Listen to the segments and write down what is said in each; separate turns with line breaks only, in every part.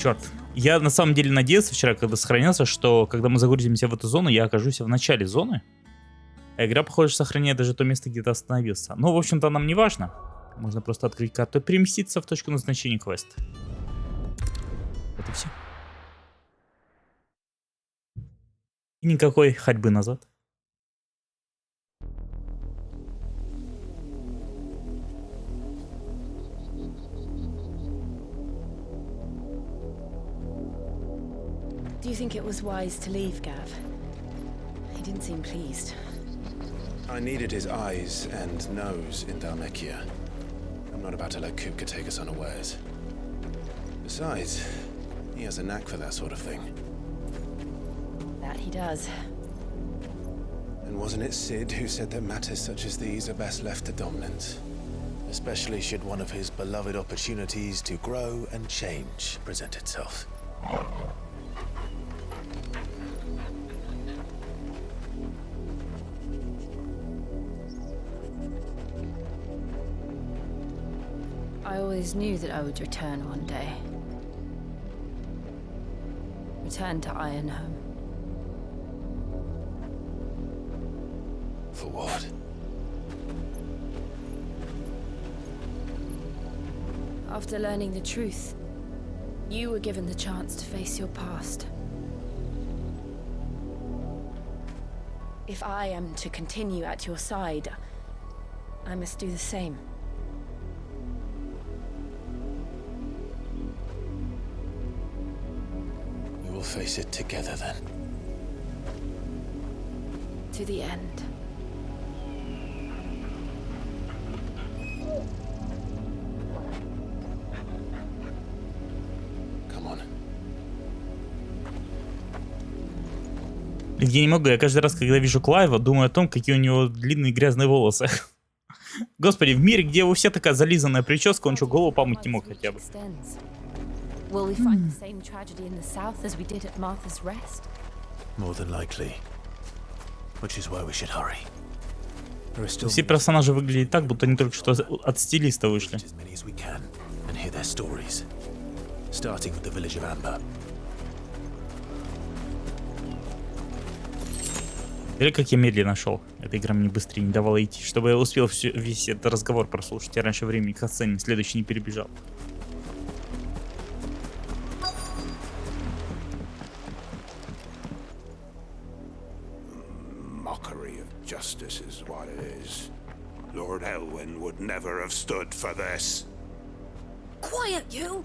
Черт. Я на самом деле надеялся вчера, когда сохранился, что когда мы загрузимся в эту зону, я окажусь в начале зоны. А игра, похоже, сохраняет даже то место, где ты остановился. Но, в общем-то, нам не важно. Можно просто открыть карту и переместиться в точку назначения квеста. Вот и все. И никакой ходьбы назад.
Do you think it was wise to leave, Gav? He didn't seem pleased.
I needed his eyes and nose in Dhalmekia. I'm not about to let Kupka take us unawares. Besides, he has a knack for that sort of thing.
That he does.
And wasn't it Sid who said that matters such as these are best left to dominance? Especially should one of his beloved opportunities to grow and change present itself.
I always knew that I would return one day. Return to Ironhome.
For what?
After learning the truth, you were given the chance to face your past. If I am to continue at your side, I must do the same.
We will face it together then.
To the end.
Come on.
Я не могу, я каждый раз, когда вижу Клайва, думаю о том, какие у него длинные грязные волосы. Господи, в мире, где у всех такая зализанная прическа, он что, голову помыть не мог хотя бы?
Will we find the same tragedy in the south as we did at Martha's Rest?
More than likely. Which is why we should hurry.
Все персонажи выглядят так, будто они только что от стилиста вышли. Или как я медленно шел. Эта игра мне быстрее не давала идти, чтобы я успел весь этот разговор прослушать. Я раньше времени к сцене следующий не перебежал.
Mockery of justice is what it is. Lord Elwyn would never have stood for this.
Quiet, you!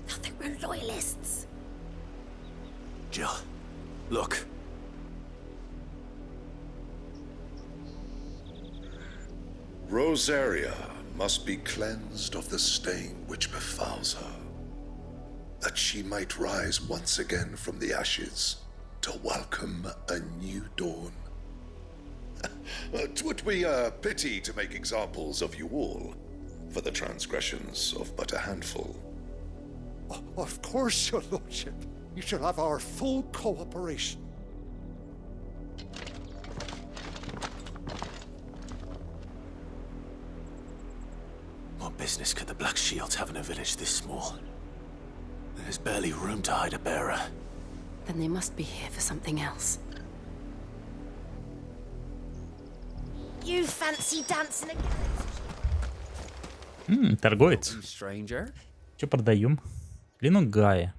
Nothing, we're loyalists.
Jill, look.
Rosaria must be cleansed of the stain which befouls her, that she might rise once again from the ashes to welcome a new dawn. 'Twould be a pity to make examples of you all for the transgressions of but a handful.
Of course, your lordship. You shall have our full cooperation.
What business could the Black Shields have in a village this small? There's barely room to hide a bearer.
Then they must be here for something else.
You fancy dancing
Торговец.
Stranger.
Что продаем? Клинок Гая.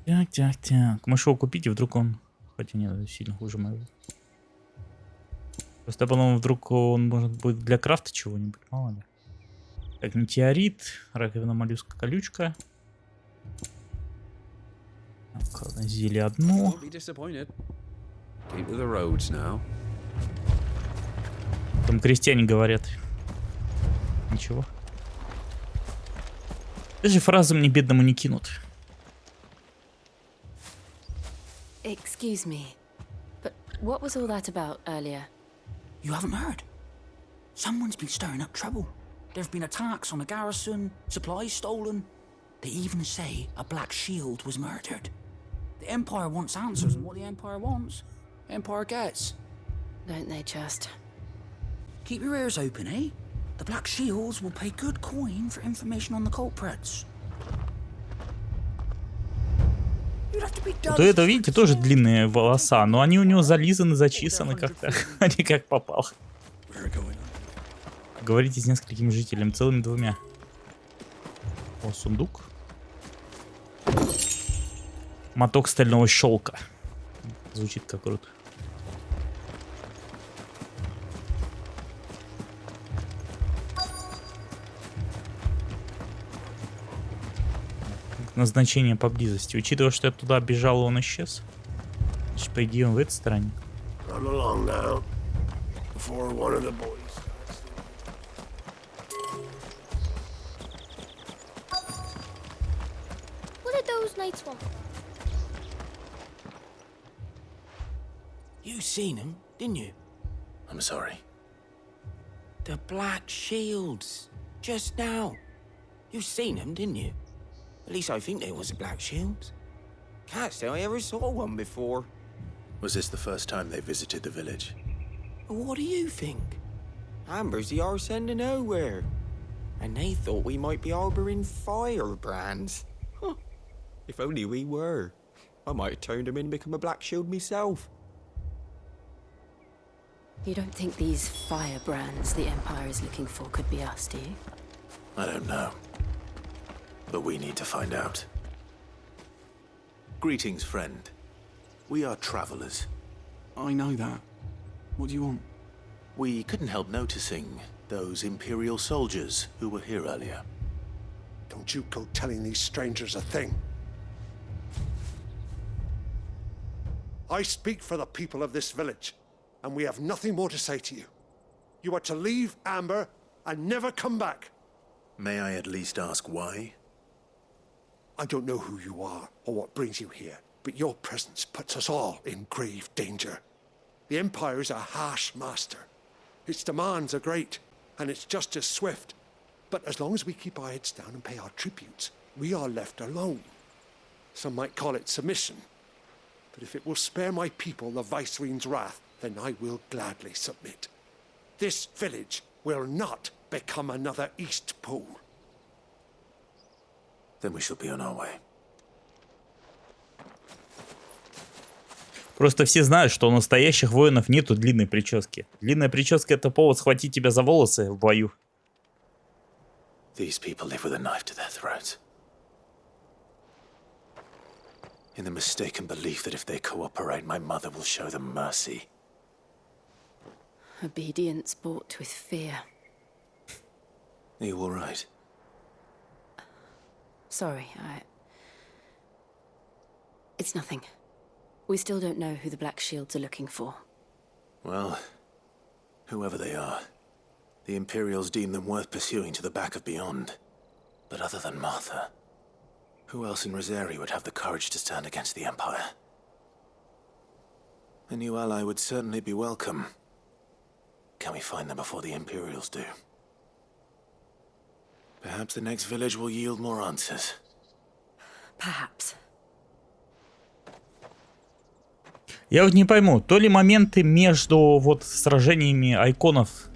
Так. Можешь его купить, и вдруг он... Хотя нет, сильно хуже моего. Просто, по-моему, вдруг он может быть для крафта чего-нибудь, мало ли. Так, метеорит, раковина моллюска, колючка. Зелье одно. Там крестьяне говорят. Ничего. Даже фразы мне бедному не кинут.
Excuse me, but what was all that about earlier?
You haven't heard? Someone's been stirring up trouble. There have been attacks on the garrison, supplies stolen. They even say a Black Shield was murdered. The Empire wants answers, and what the Empire wants, Empire gets.
Don't they just?
Keep your ears open, eh? The Black Shields will pay good coin for information on the culprits.
Вот у этого, видите, тоже длинные волоса, но они у него зализаны, зачесаны как-то. Они как попал. Говорите с несколькими жителями, целыми 2. О, сундук. Моток стального шелка. Звучит как круто. Назначение поблизости. Учитывая, что я туда бежал, он исчез. Значит, по идее, он в этой стороне.
Knights want?
You seen him, didn't you?
I'm sorry.
The Black Shields. Just now. You seen them, didn't you? At least I think there was a Black Shields. Can't say I ever saw one before.
Was this the first time they visited the village?
What do you think? Amber's the arse end of nowhere. And they thought we might be harboring firebrands. Huh. If only we were. I might have turned them in and become a Black Shield myself.
You don't think these firebrands the Empire is looking for could be us, do you?
I don't know. But we need to find out. Greetings, friend. We are travelers.
I know that. What do you want?
We couldn't help noticing those Imperial soldiers who were here earlier.
Don't you go telling these strangers a thing. I speak for the people of this village, and we have nothing more to say to you. You are to leave Amber and never come back.
May I at least ask why?
I don't know who you are or what brings you here, but your presence puts us all in grave danger. The Empire is a harsh master. Its demands are great, and its justice swift. But as long as we keep our heads down and pay our tributes, we are left alone. Some might call it submission. But if it will spare my people the Viceroy's wrath, then I will gladly submit. This village will not become another East Pool.
Then we shall be on our way.
Просто все знают, что у настоящих воинов нету длинной прически. Длинная прическа — это повод схватить тебя за волосы в бою.
These people live with a knife to their throats. In the mistaken belief that if they cooperate, my mother will show them mercy.
Obedience bought with fear.
Are you all right?
Sorry, It's nothing. We still don't know who the Black Shields are looking for.
Well, whoever they are, the Imperials deem them worth pursuing to the back of beyond. But other than Martha, who else in Rosari would have the courage to stand against the Empire? A new ally would certainly be welcome. Can we find them before the Imperials do? Perhaps the next village will yield more answers.
Perhaps.
Я вот не пойму, то ли моменты между вот сражениями айконов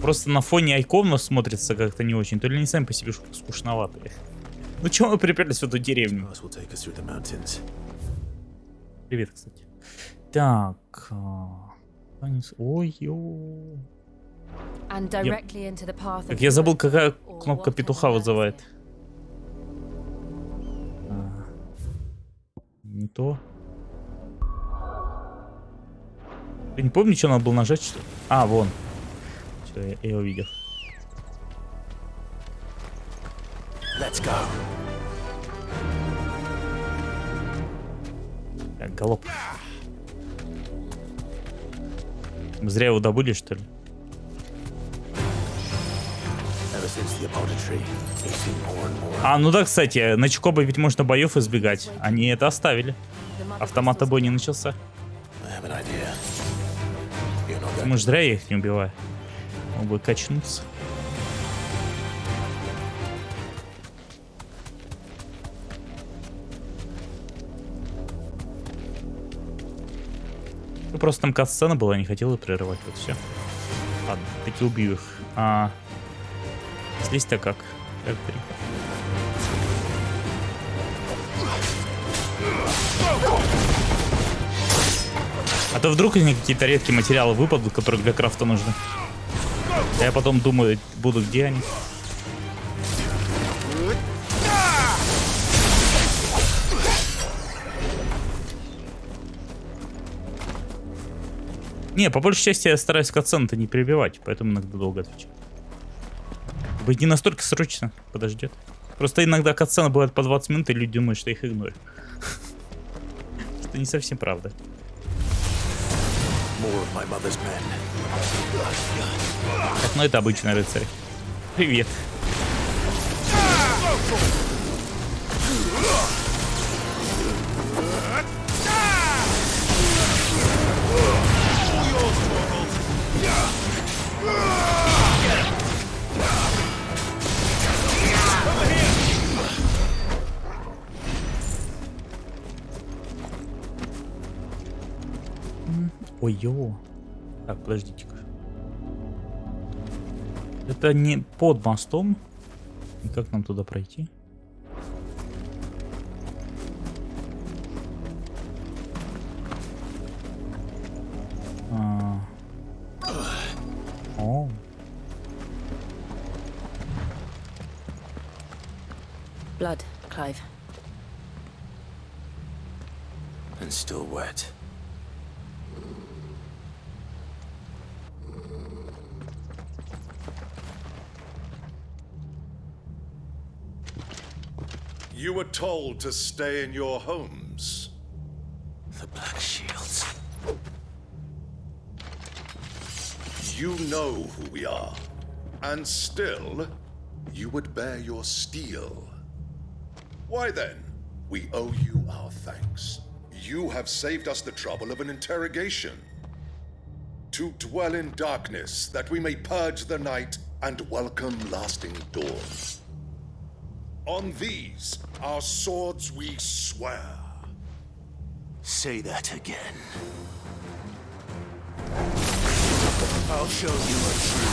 просто на фоне айконов смотрятся как-то не очень, то ли они сами по себе скучноватые. Ну чего мы приперлись в эту деревню? Привет, кстати. Так. Ой-ё. Как я забыл, какая кнопка петуха вызывает. Не то. Я не помню, что надо было нажать, что ли? А, вон. Все, я увидел.
Let's go.
Так, галоп. Мы зря его добыли, что ли? А, ну да, кстати, на Чикобе ведь можно боев избегать. Они это оставили. Автомата бой не начался. Мы ж зря я их не убиваю. Мог бы качнуться. Ну, просто там кат-сцена была, не хотел ее прерывать. Вот все. Ладно, таки убью их. Слизь-то как? F3. А то вдруг из них какие-то редкие материалы выпадут, которые для крафта нужны. А я потом думаю, буду где они. Не, по большей части я стараюсь катсцены-то не перебивать, поэтому иногда долго отвечаю. Быть не настолько срочно, подождет. Просто иногда катсцены бывают по 20 минут, и люди думают, что их игнорят. Это не совсем правда. Так, ну это обычный рыцарь. Привет. Ой-ё. Так, подождите-ка. Это не под мостом. И как нам туда пройти? О.
Blood, Clive.
And still wet.
You were told to stay in your homes.
The Black Shields.
You know who we are, and still, you would bear your steel. Why then, we owe you our thanks. You have saved us the trouble of an interrogation. To dwell in darkness, that we may purge the night and welcome lasting dawn. On these, our swords we swear.
Say that again. I'll show you a true.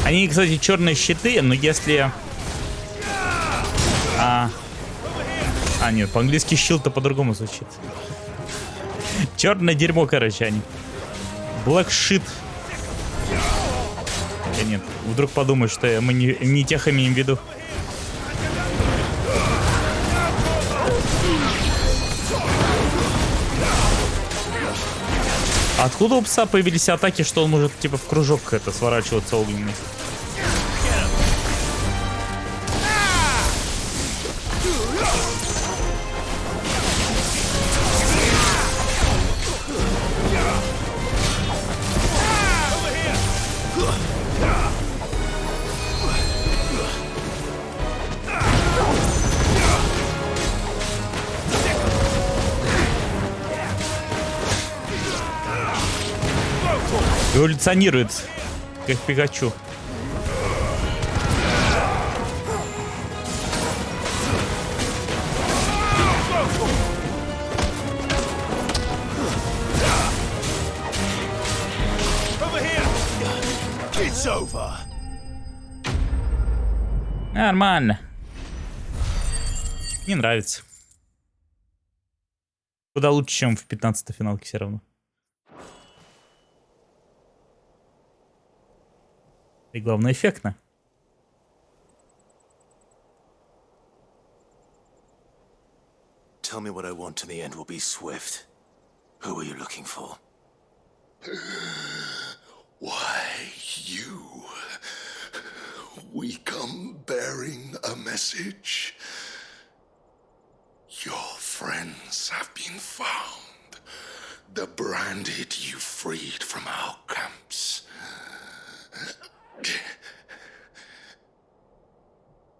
Они, кстати, черные щиты, но если... нет, по-английски щит-то по-другому звучит. Черное дерьмо, короче, они. Black shit. Нет, вдруг подумают, что мы не тех имеем в виду. Откуда у пса появились атаки, что он может типа в кружок это сворачиваться огненный? Эволюционирует, как Пикачу. Нормально. Не нравится. Куда лучше, чем в 15-й финалке все равно. И главное, эффектно.
Tell me what I want and the end will be swift. Who are you looking for?
Why, you? We come bearing a message. Your friends have been found. The branded you freed from our camps.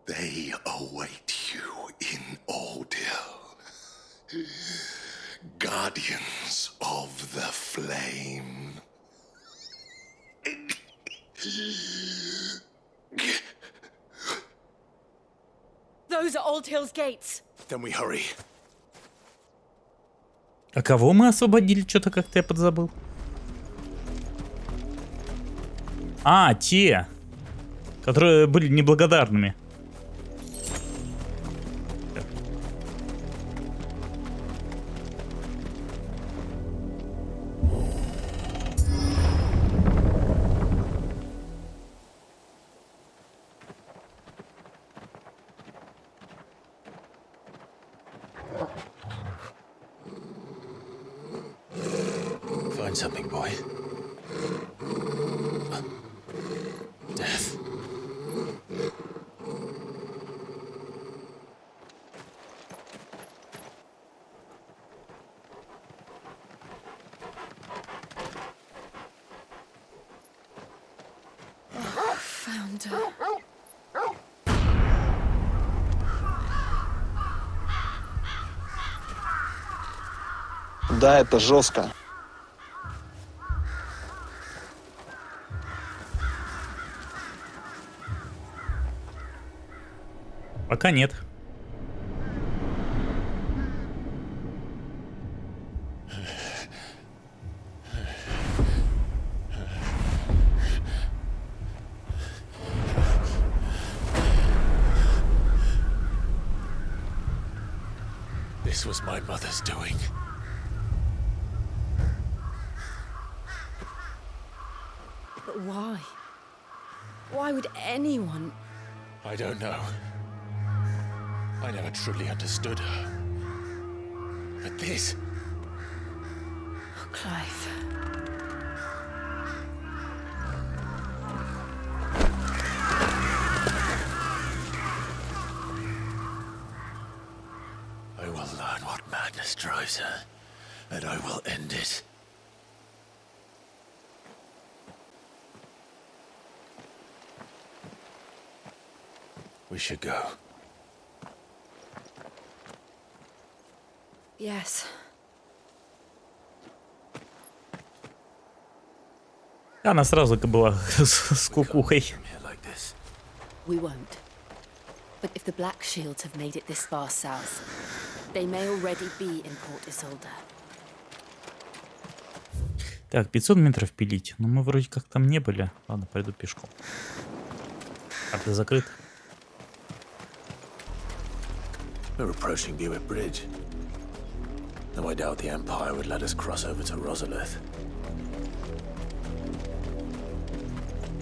They await you in Ordeal. Guardians of the Flame.
Those are Old Hill's gates.
Then we hurry.
А кого мы освободили? Что-то как-то я подзабыл. Те, которые были неблагодарными.
find something, boy. Death.
Found her.
Да, это жестко.
Пока нет.
This was my mother's doing.
But why? Why would anyone?
I don't know. I never truly understood her. But this...
Oh, Clive.
I will learn what madness drives her, and I will end it. We should go.
Yes.
Она сразу была с кукухой.
We won't. But if the Black Shields have made it this far south, they may already be in Port Isolde.
Так, 500 метров пилить. Но мы вроде как там не были. Ладно, пойду пешком. Карта закрыта.
We're approaching Buick Bridge. Though I doubt the Empire would let us cross over to Rosalith.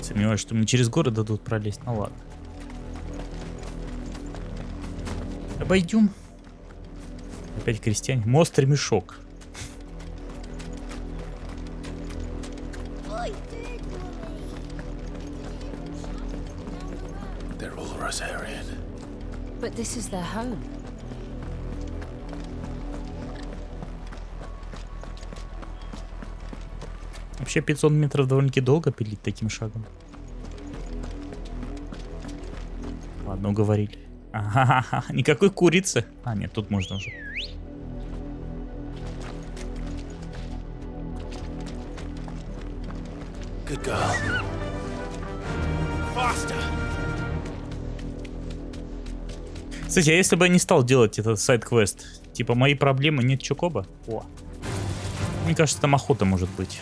Сомневаюсь, что мне через горы дадут пролезть. Ну ладно. Обойдем. Опять крестьяне. Мост ремешок.
They're all Rosarian.
But this is their home.
Вообще 500 метров довольно-таки долго пилить таким шагом. Ладно, уговорили. Ага, никакой курицы. А, нет, тут можно уже.
Good girl. Faster.
Кстати, а если бы я не стал делать этот сайд-квест? Типа, мои проблемы, нет Чокоба? О. Мне кажется, там охота может быть.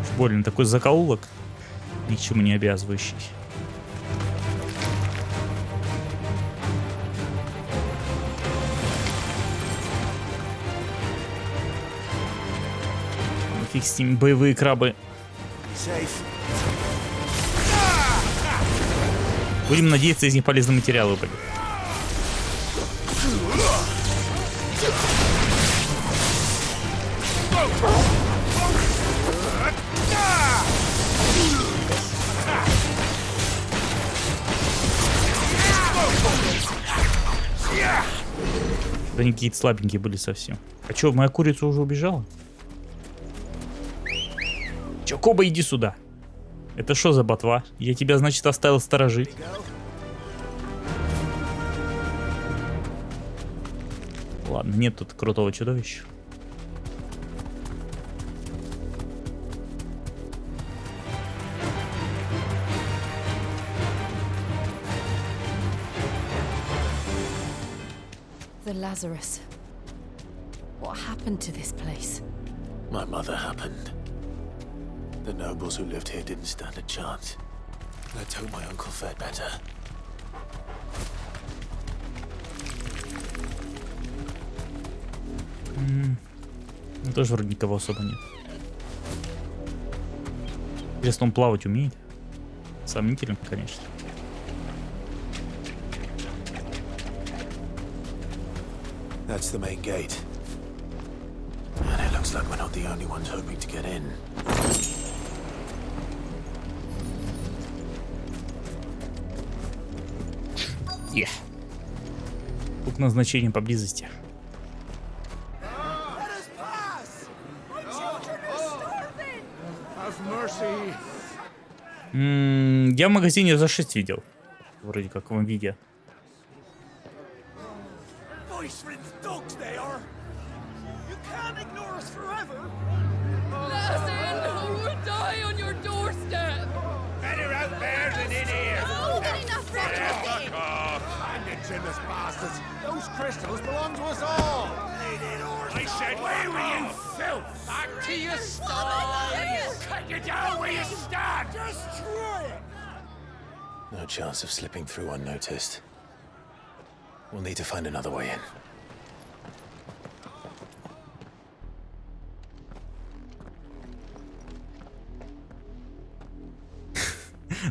Уж больно такой закоулок, ни к чему не обязывающий. Ну, фиг с ними, боевые крабы. Будем надеяться, из них полезный материал выпадет. Да они какие-то слабенькие были совсем. А чё, моя курица уже убежала? Чё, Коба, иди сюда. Это что за ботва? Я тебя, значит, оставил сторожить. Ладно, нет тут крутого чудовища.
The Lazarus. What happened to this place?
My mother happened. The nobles who lived here didn't stand a chance. Let's hope my uncle fared better.
Ну, тоже вроде никого особо нет. Интересно, он плавать умеет? Сомнительно, конечно.
That's the main gate. And it looks like we're not the only ones hoping to get in.
Yeah. Пункт назначения поблизости. Я в магазине за 6 видел. Вроде как в виде.
Those crystals belong to us all.
I said, where were you, filth? Back to your stall. Cut you down where you stand. Destroy it.
No chance of slipping through unnoticed. We'll need to find another way in.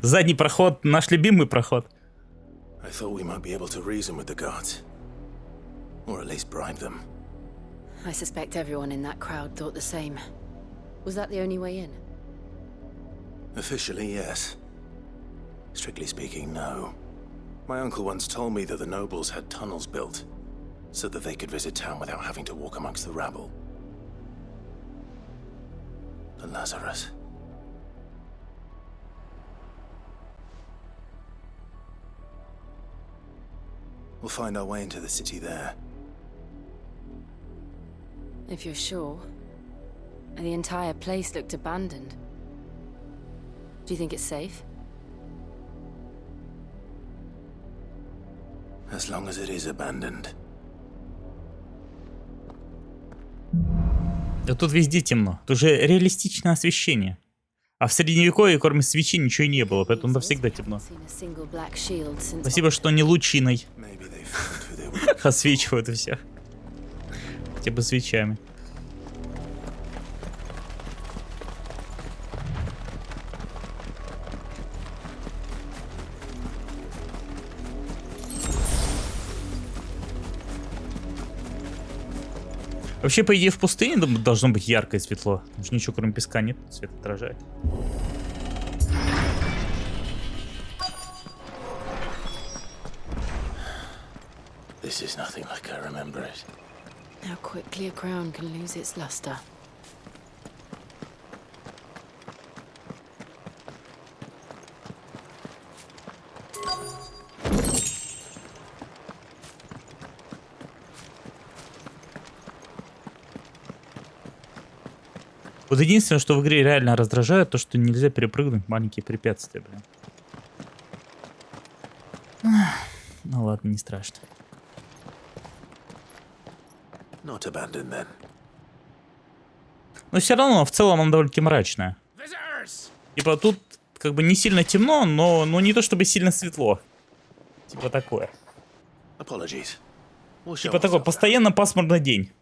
Задний проход, наш любимый проход.
I thought we might be able to reason with the guards. Or at least bribe them.
I suspect everyone in that crowd thought the same. Was that the only way in?
Officially, yes. Strictly speaking, no. My uncle once told me that the nobles had tunnels built, so that they could visit town without having to walk amongst the rabble. The Lazarus. We'll find our way into the city there.
If you're sure. The entire place looked abandoned. Do you think it's safe?
As long as it is abandoned.
Да тут везде темно. Тут же реалистичное освещение. А в средневековье, кроме свечи, ничего не было, поэтому там всегда темно. Спасибо, что не лучиной освечивают всех. Хотя бы свечами. Вообще, по идее, в пустыне должно быть ярко и светло. Потому что ничего, кроме песка, нет, свет отражает.
This is nothing like I remember it.
How quickly a crown can lose its luster.
Вот единственное, что в игре реально раздражает, то, что нельзя перепрыгнуть маленькие препятствия, блин. Ну ладно, не страшно.
Not abandoned then.
Но все равно, в целом, она довольно-таки мрачная. Типа тут как бы не сильно темно, но не то чтобы сильно светло. Типа такое.
Apologies.
Типа такой постоянно пасмурный день.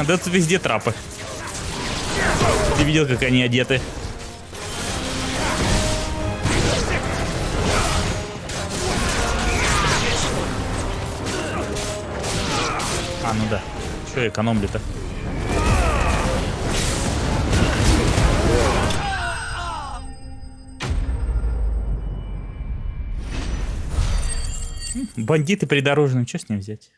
Да тут везде трапы. Ты видел, как они одеты? А, ну да. Что я экономлю-то? Бандиты придорожные, что с ним взять?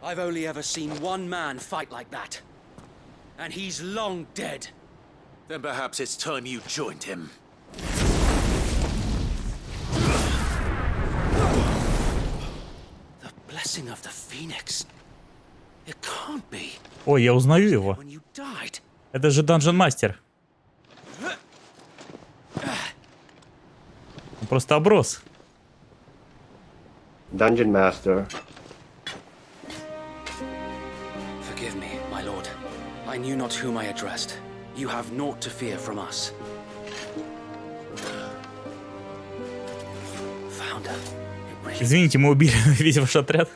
I've only ever seen one man fight like that. And he's long dead.
Then perhaps it's time you joined him.
The blessing of the Phoenix. It can't be.
Ой, я узнаю его.
When you died.
Это же Dungeon Master. Просто оброс.
Dungeon Master.
Forgive me, my lord. I knew not whom I addressed. You have naught to fear from us. Founder.
Извините, мы убили весь ваш отряд.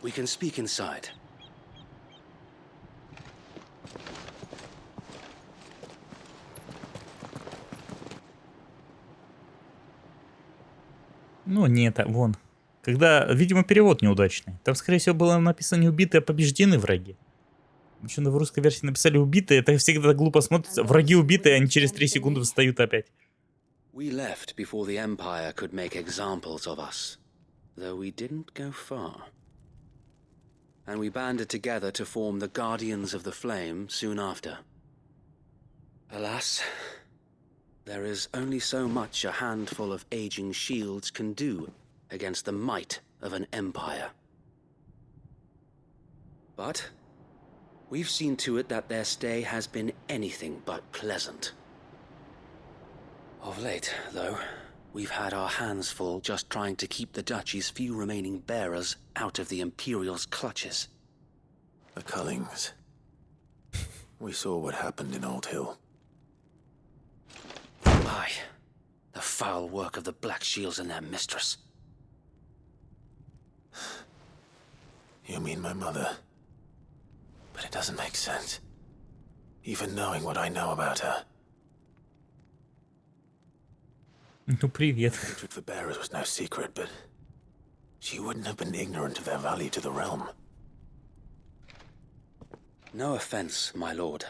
We can speak inside.
Ну, нет, вон. Когда, видимо, перевод неудачный. Там, скорее всего, было написано не убитые, а побеждены враги. Почему-то в русской версии написали убитые. Это всегда глупо смотрится. Враги убитые, они через 3 секунды встают опять.
We left before the Empire could make examples of us, though we didn't go far. And we banded together to form the Guardians of the Flame soon after. Alas, there is only so much a handful of aging shields can do against the might of an empire. But we've seen to it that their stay has been anything but pleasant. Of late, though, we've had our hands full just trying to keep the Duchy's few remaining bearers out of the Imperial's clutches.
The Cullings. We saw what happened in Old Hill.
Aye, the foul work of the Black Shields and their mistress.
You mean my mother? But it doesn't make sense. Even knowing what I know about her.
Ну, привет.
Hatred for bearers was no secret, but she wouldn't have been ignorant of their value to the realm.
No offense, my lord,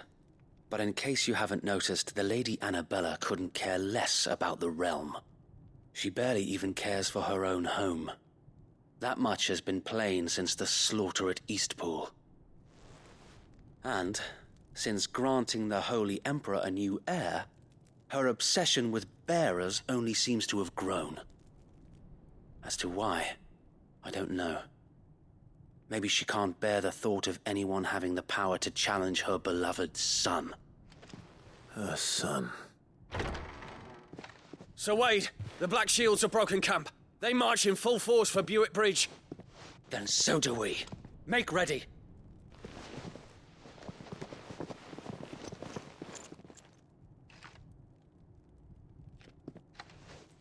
but in case you haven't noticed, the Lady Annabella couldn't care less about the realm. She barely even cares for her own home. That much has been plain since the slaughter at Eastpool. And, since granting the Holy Emperor a new heir, her obsession with bearers only seems to have grown. As to why, I don't know. Maybe she can't bear the thought of anyone having the power to challenge her beloved son.
Her son.
Sir Wade, the Black Shields have broken camp. They march in full force for Buick Bridge.
Then so do we. Make ready.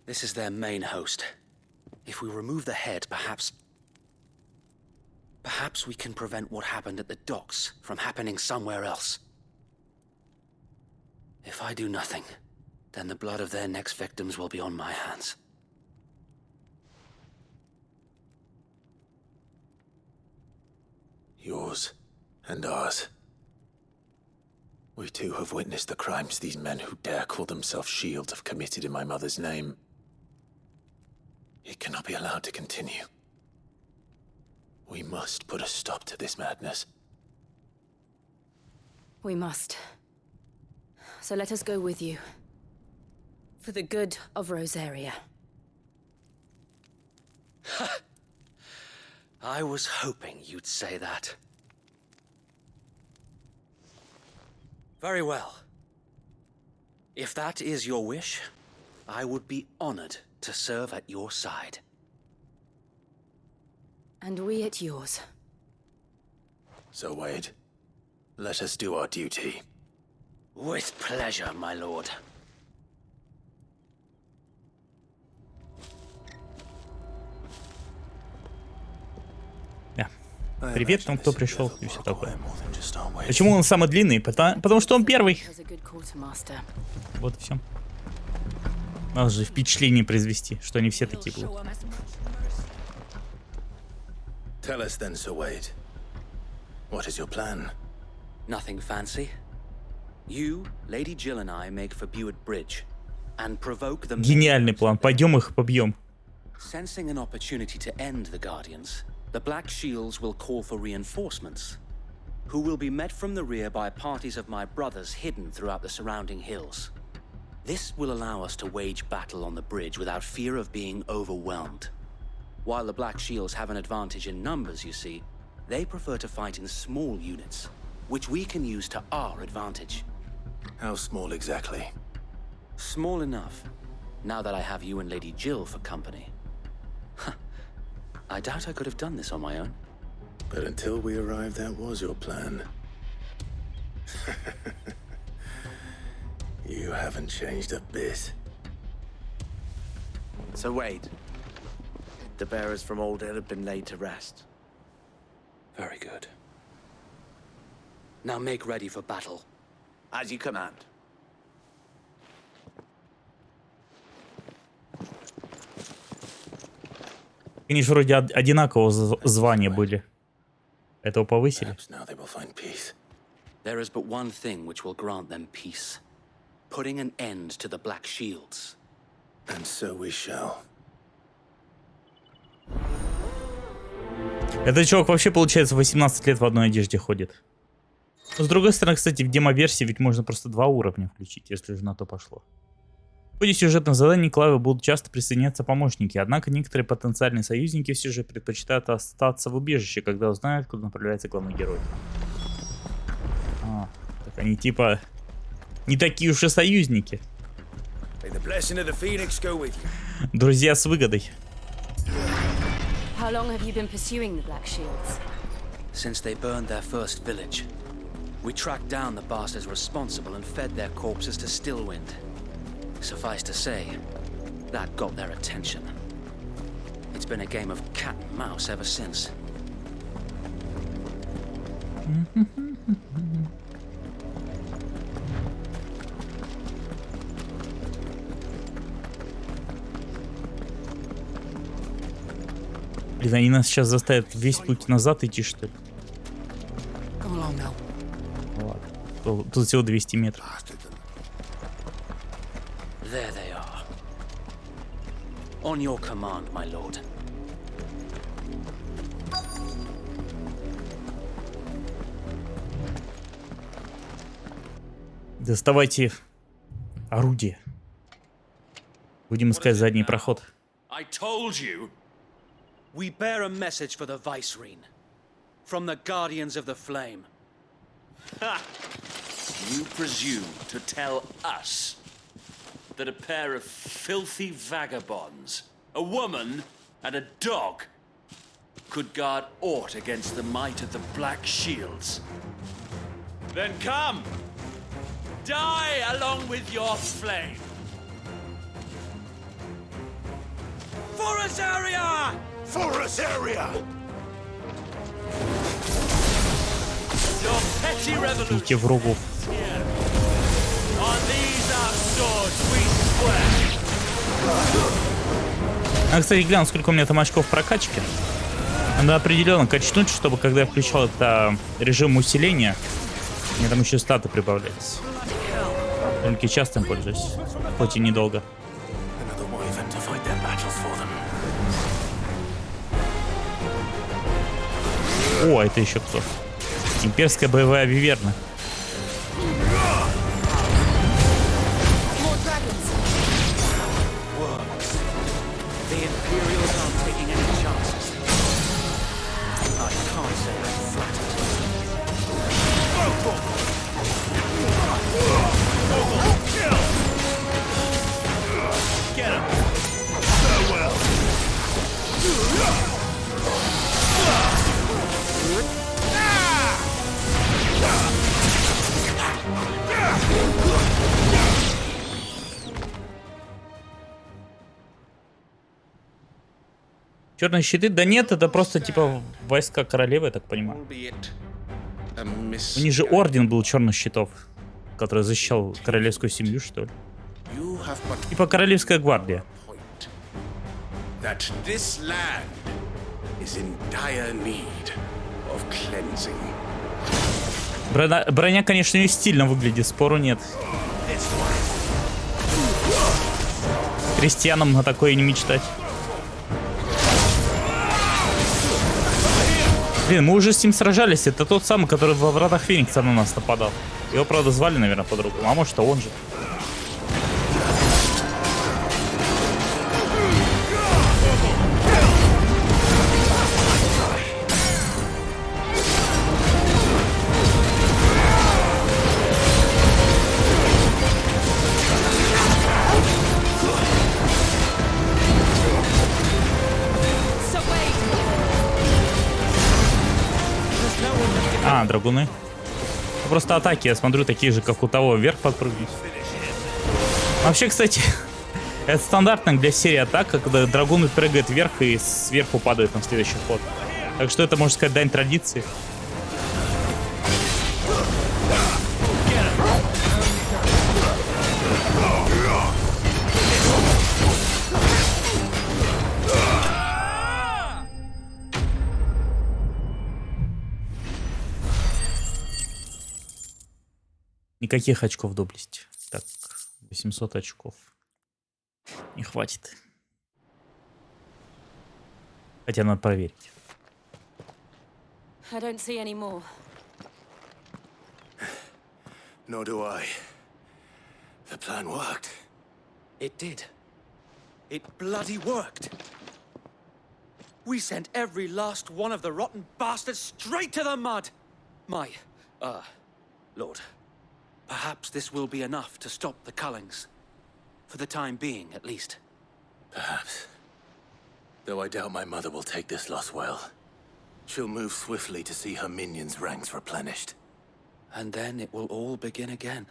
This is their main host. If we remove the head, perhaps we can prevent what happened at the docks from happening somewhere else. If I do nothing, then the blood of their next victims will be on my hands.
Yours and ours. We too have witnessed the crimes these men who dare call themselves shields have committed in my mother's name. It cannot be allowed to continue. We must put a stop to this madness.
We must. So let us go with you. For the good of Rosaria.
I was hoping you'd say that. Very well. If that is your wish, I would be honored to serve at your side.
And we at yours.
So, Wade, let us do our duty.
With pleasure, my lord.
Привет там, кто пришел и все такое. Почему он самый длинный? Потому что он первый. Вот и все. Надо же впечатление произвести, что они все такие будут.
Tell us then, Sir Wade. What is your plan?
Nothing fancy. You, Lady Jill and I make for Buick Bridge and provoke them.
Гениальный план. Пойдем их побьем.
Sensing an opportunity to end the Guardians, the Black Shields will call for reinforcements. who will be met from the rear by parties of my brothers hidden throughout the surrounding hills. This will allow us to wage battle on the bridge without fear of being overwhelmed. While the Black Shields have an advantage in numbers, you see, they prefer to fight in small units, which we can use to our advantage.
How small exactly?
Small enough, now that I have you and Lady Jill for company. I doubt I could have done this on my own.
But until we arrived, that was your plan. You haven't changed a bit.
So wait. The bearers from Old Hill have been laid to rest.
Very good. Now make ready for battle.
As you command.
Они же вроде одинакового звания были. Этого повысили.
There is but one thing which will grant them peace. Putting an end to the Black Shields.
And so we shall.
Этот чувак вообще, получается, 18 лет в одной одежде ходит. Но с другой стороны, кстати, в демо-версии ведь можно просто 2 уровня включить, если уже на то пошло. В ходе сюжетных заданий к Клаве будут часто присоединяться помощники, однако некоторые потенциальные союзники все же предпочитают остаться в убежище, когда узнают, куда направляется главный герой. Так они типа не такие уж и союзники. Друзья с выгодой.
How long have you been pursuing the Black Shields?
Since they burned their first village. We tracked down the bastards responsible and fed their corpses to Stillwind. Suffice to say, that got their attention. It's been a game of cat and mouse ever since.
Блин, они нас сейчас заставят весь путь назад идти, что ли? Ладно. Тут всего 200 метров.
There they are. On your command, my lord.
Доставайте орудие. Будем искать задний проход.
I told you.
We bear a message for the Vicereine. From the Guardians of the Flame.
Ha! You presume to tell us that a pair of filthy vagabonds, a woman and a dog, could guard aught against the might of the Black Shields? Then come! Die along with your flame! For us area! For us area! Your petty revolution
Идите в руку.
here. On these our swords we swear.
А, кстати, гляну, сколько у меня там очков прокачки. Надо определенно качнуть, чтобы когда я включал это режим усиления, мне там еще статы прибавлялись. Только часто им пользуюсь, хоть и недолго. О, это еще кто? Имперская боевая виверна. Черные щиты? Да нет, это просто типа войска королевы, я так понимаю. У них же орден был черных щитов, который защищал королевскую семью, что ли. Типа королевская гвардия. Броня, конечно, и стильно выглядит, спору нет. Крестьянам на такое не мечтать. Блин, мы уже с ним сражались. Это тот самый, который во вратах Феникса на нас нападал. Его, правда, звали, наверное, по-другому. А может, он же. А, драгуны. Просто атаки, я смотрю, такие же, как у того, вверх подпрыгнуть. Вообще, кстати, это стандартно для серии атак, когда драгун прыгает вверх и сверху падает на следующий ход. Так что это, можно сказать, дань традиции. Никаких очков доблести. Так, 800 очков. Не хватит. Хотя надо проверить.
I don't see any more.
Nor do I. The plan worked.
It did. It bloody worked. We sent every last one of the rotten bastards straight to the mud. My, Lord, perhaps this will be enough to stop the Cullings. For the time being, at least.
Perhaps. Though I doubt my mother will take this loss well. She'll move swiftly to see her minions' ranks replenished.
And then it will all begin again.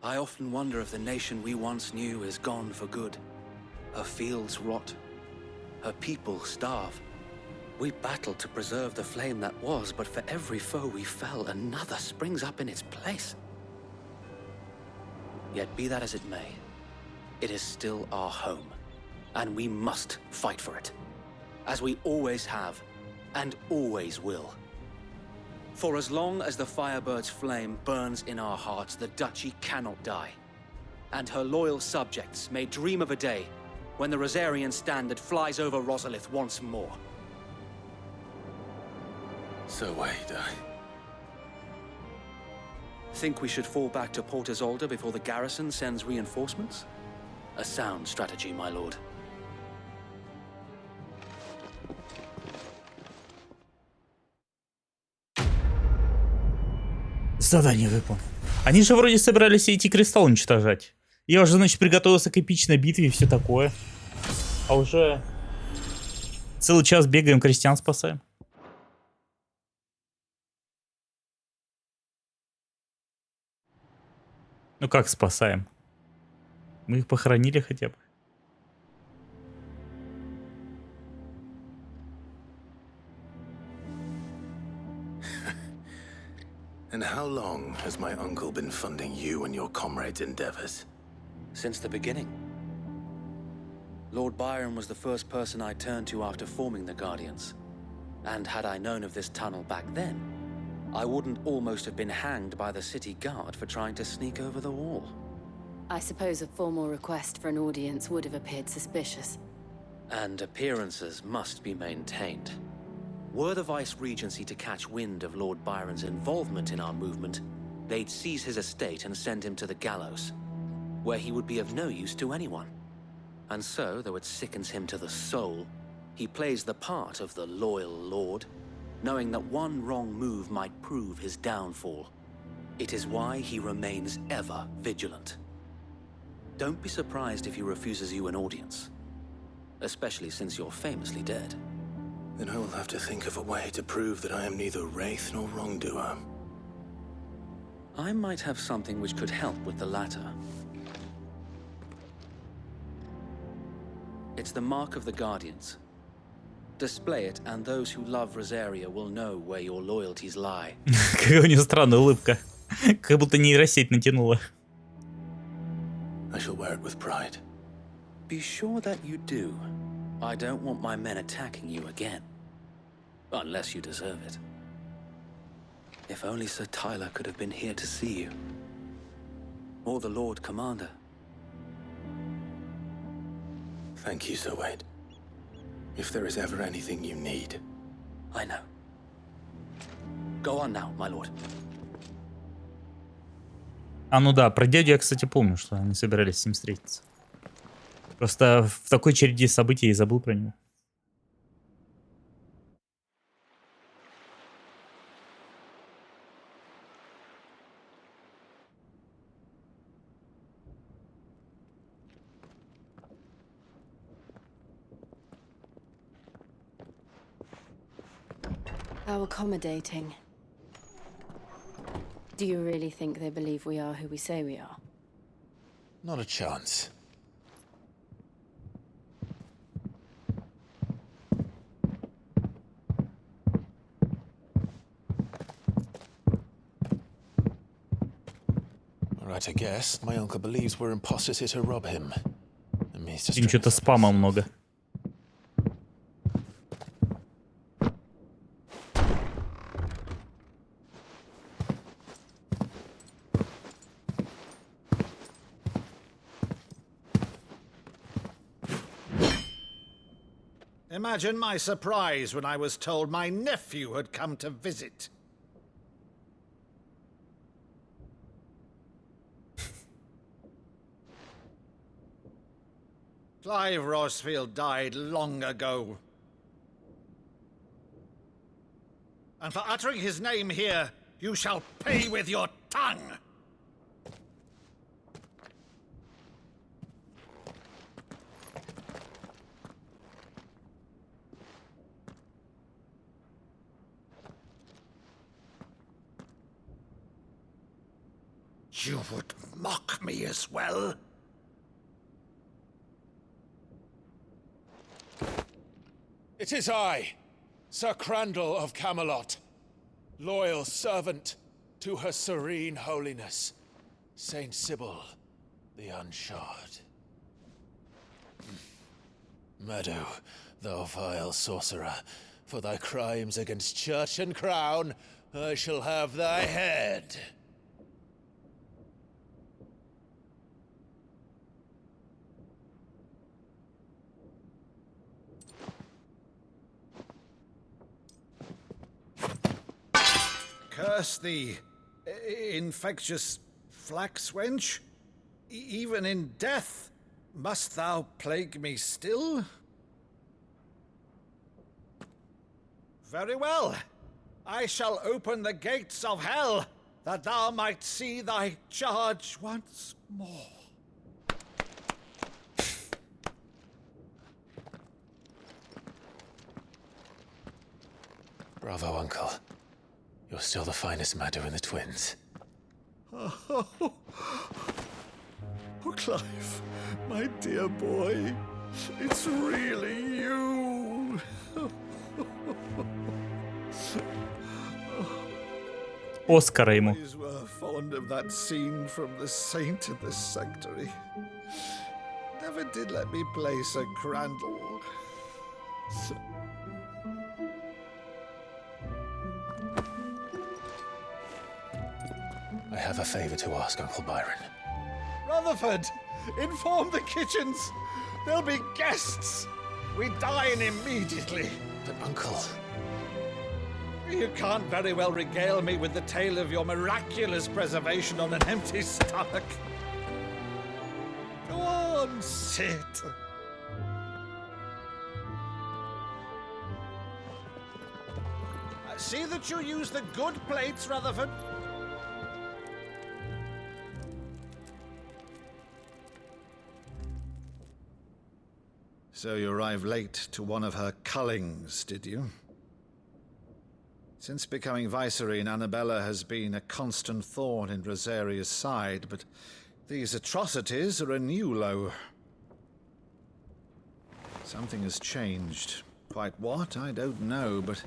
I often wonder if the nation we once knew is gone for good. Her fields rot. Her people starve. We battled to preserve the flame that was, but for every foe we fell, another springs up in its place. Yet be that as it may, it is still our home, and we must fight for it, as we always have, and always will. For as long as the Firebird's flame burns in our hearts, the Duchy cannot die, and her loyal subjects may dream of a day when the Rosarian standard flies over Rosalith once more.
So wait,
Think we should fall back to Port Isolde before the garrison sends reinforcements? A sound strategy, my lord.
Задание выполнено. Они же вроде собирались эти кристаллы уничтожать. Я уже, значит, приготовился к эпичной битве и все такое. А уже целый час бегаем, крестьян спасаем. Ну как спасаем? Мы их похоронили хотя бы.
And how long has my uncle been funding you and your comrades' endeavors?
Since the beginning. Lord Byron was the first person I turned to after forming the Guardians. And had I known of this tunnel back then, I wouldn't almost have been hanged by the city guard for trying to sneak over the wall.
I suppose a formal request for an audience would have appeared suspicious.
And appearances must be maintained. Were the Vice-Regency to catch wind of Lord Byron's involvement in our movement, they'd seize his estate and send him to the gallows, where he would be of no use to anyone. And so, though it sickens him to the soul, he plays the part of the loyal lord, knowing that one wrong move might prove his downfall. It is why he remains ever vigilant. Don't be surprised if he refuses you an audience, especially since you're famously dead.
Then I will have to think of a way to prove that I am neither wraith nor wrongdoer.
I might have something which could help with the latter. It's the mark of the Guardians. Display it, and those who love Rosaria will know where your loyalties lie.
Какая у нее странная улыбка. Как будто нейросеть натянула.
I shall wear it with pride.
Be sure that you do. I don't want my men attacking you again. Unless you deserve it. If only Sir Tyler could have been here to see you. Or the Lord Commander.
Thank you, Sir Wade. if there is ever anything you need.
I know. Go on now, my lord.
А, ну да, про дядю я, кстати, помню, что они собирались с ним встретиться. Просто в такой череде событий я и забыл про него.
How accommodating. Do you really think they believe we are who we say we are?
Not a chance. Right, I guess. My uncle believes we're imposters here to rob him. And means to
Им что-то спама много.
Imagine my surprise when I was told my nephew had come to visit. Clive Rosefield died long ago. And for uttering his name here, you shall pay with your tongue! You would mock me as well?
It is I, Sir Crandall of Camelot, loyal servant to Her Serene Holiness, Saint Sybil the Unshod. Meadow, thou vile sorcerer, for thy crimes against church and crown, I shall have thy head.
Curse thee, infectious flax wench. Even in death, must thou plague me still? Very well. I shall open the gates of hell, that thou might see thy charge once more.
Bravo, Uncle. You're still the finest Meadow in the twins.
Oh, Clive, my dear boy, it's really you.
Оскара ему.
Boys were fond of that scene from The Saint in the Sanctuary. Never did let me play Sir Crandall.
I have a favor to ask, Uncle Byron.
Rutherford, inform the kitchens. There'll be guests. We dine immediately.
But, Uncle...
You can't very well regale me with the tale of your miraculous preservation on an empty stomach. Go on, sit. See that you use the good plates, Rutherford. So you arrived late to one of her cullings, did you? Since becoming Vicereine, Annabella has been a constant thorn in Rosaria's side, but these atrocities are a new low. Something has changed. Quite what, I don't know, but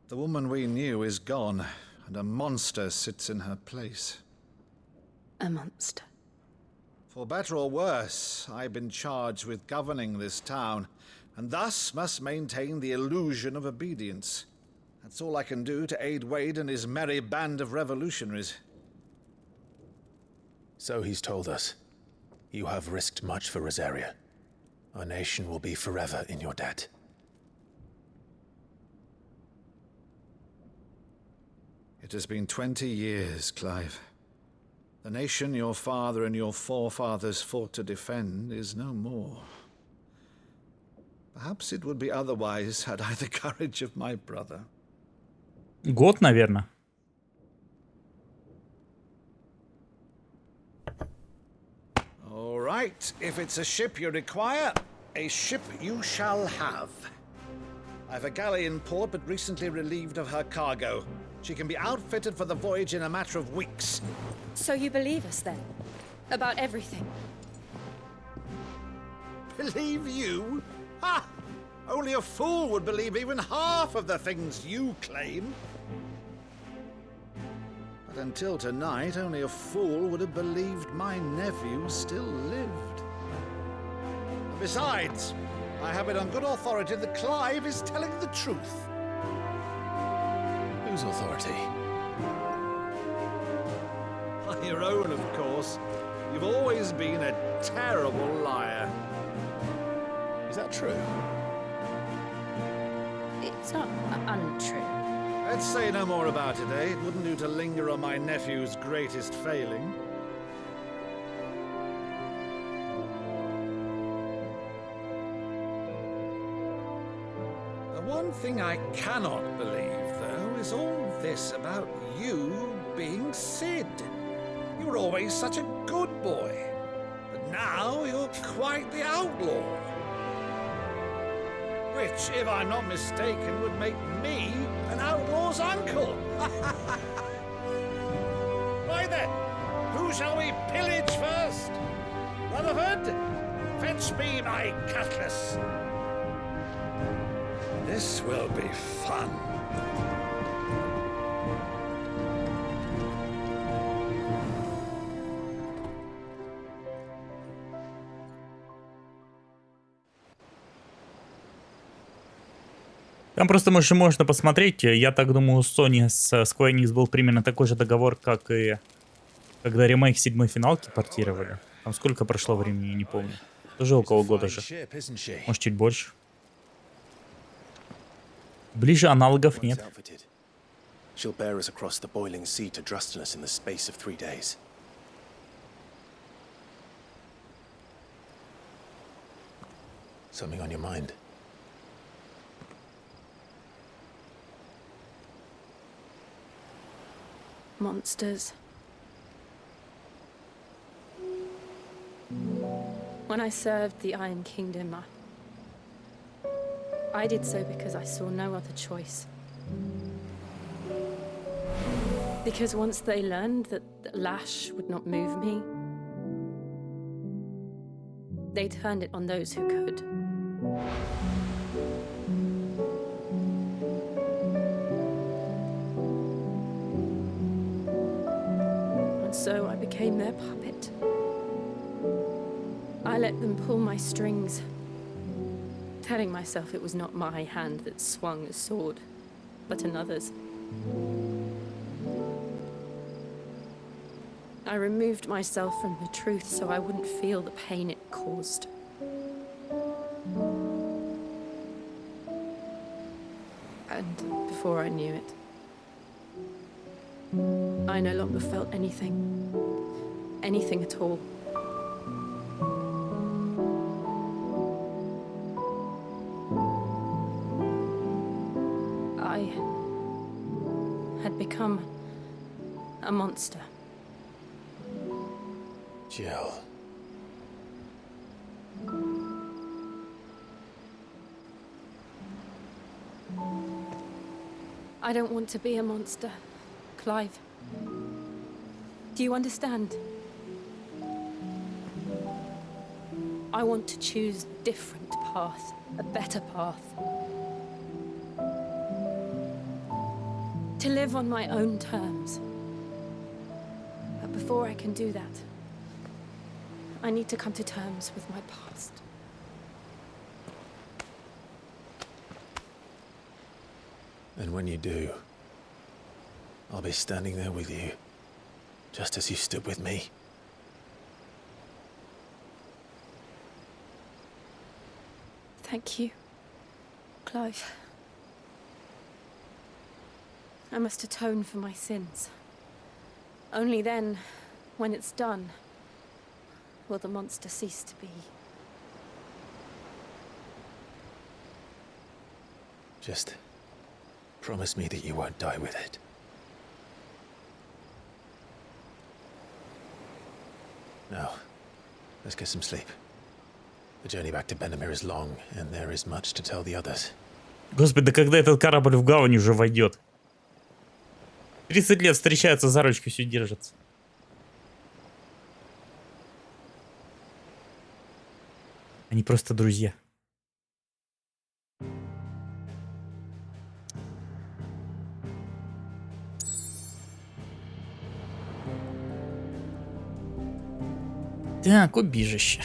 the woman we knew is gone, and a monster sits in her place.
A monster.
For better or worse, I've been charged with governing this town, and thus must maintain the illusion of obedience. That's all I can do to aid Wade and his merry band of revolutionaries.
So he's told us. You have risked much for Rosaria. Our nation will be forever in your debt.
It has been 20 years, Clive. The nation your father and your forefathers fought to defend is no more. Perhaps it would be otherwise had I the courage of my brother.
Год, наверное.
All right, if it's a ship you require, a ship you shall have. I've a galley in port, but recently relieved of her cargo. She can be outfitted for the voyage in a matter of weeks.
So you believe us then? About everything?
Believe you? Ha! Only a fool would believe even half of the things you claim. But until tonight, only a fool would have believed my nephew still lived. Besides, I have it on good authority that Clive is telling the truth.
Whose authority?
Your own, of course. You've always been a terrible liar.
Is that true?
It's not untrue.
Let's say no more about it, eh? It wouldn't do to linger on my nephew's greatest failing. The one thing I cannot believe, though, is all this about you being Sid. You were always such a good boy, but now you're quite the outlaw. Which, if I'm not mistaken, would make me an outlaw's uncle. Why then, who shall we pillage first? Rutherford, fetch me my cutlass. This will be fun.
Там просто можно посмотреть. Я так думаю, у Sony с Square Enix был примерно такой же договор, как и когда ремейк 7-й финалки портировали. Там сколько прошло времени, я не помню. Тоже около года же. Может, чуть больше. Ближе аналогов нет.
She'll bear us across the boiling sea to Drustinus in the space of 3 days. Something on your mind?
Monsters. When I served the Iron Kingdom, I did so because I saw no other choice. Because once they learned that Lash would not move me, they turned it on those who could. And so I became their puppet. I let them pull my strings, telling myself it was not my hand that swung the sword, but another's. I removed myself from the truth so I wouldn't feel the pain it caused. And before I knew it, I no longer felt anything. Anything at all. I had become a monster.
Jill.
I don't want to be a monster, Clive. Do you understand? I want to choose a different path, a better path. To live on my own terms. But before I can do that, I need to come to terms with my past.
And when you do, I'll be standing there with you, just as you stood with me.
Thank you, Clive. I must atone for my sins. Only then, when it's done, will the monster cease to be.
Just promise me that you won't die with it. Now, let's get some sleep. The journey back to Benamir is long, and there is much to tell the others.
Господи, да когда этот корабль в гавань уже войдет? 30 лет встречаются, за ручки все держатся. Они просто друзья. Так, убежище.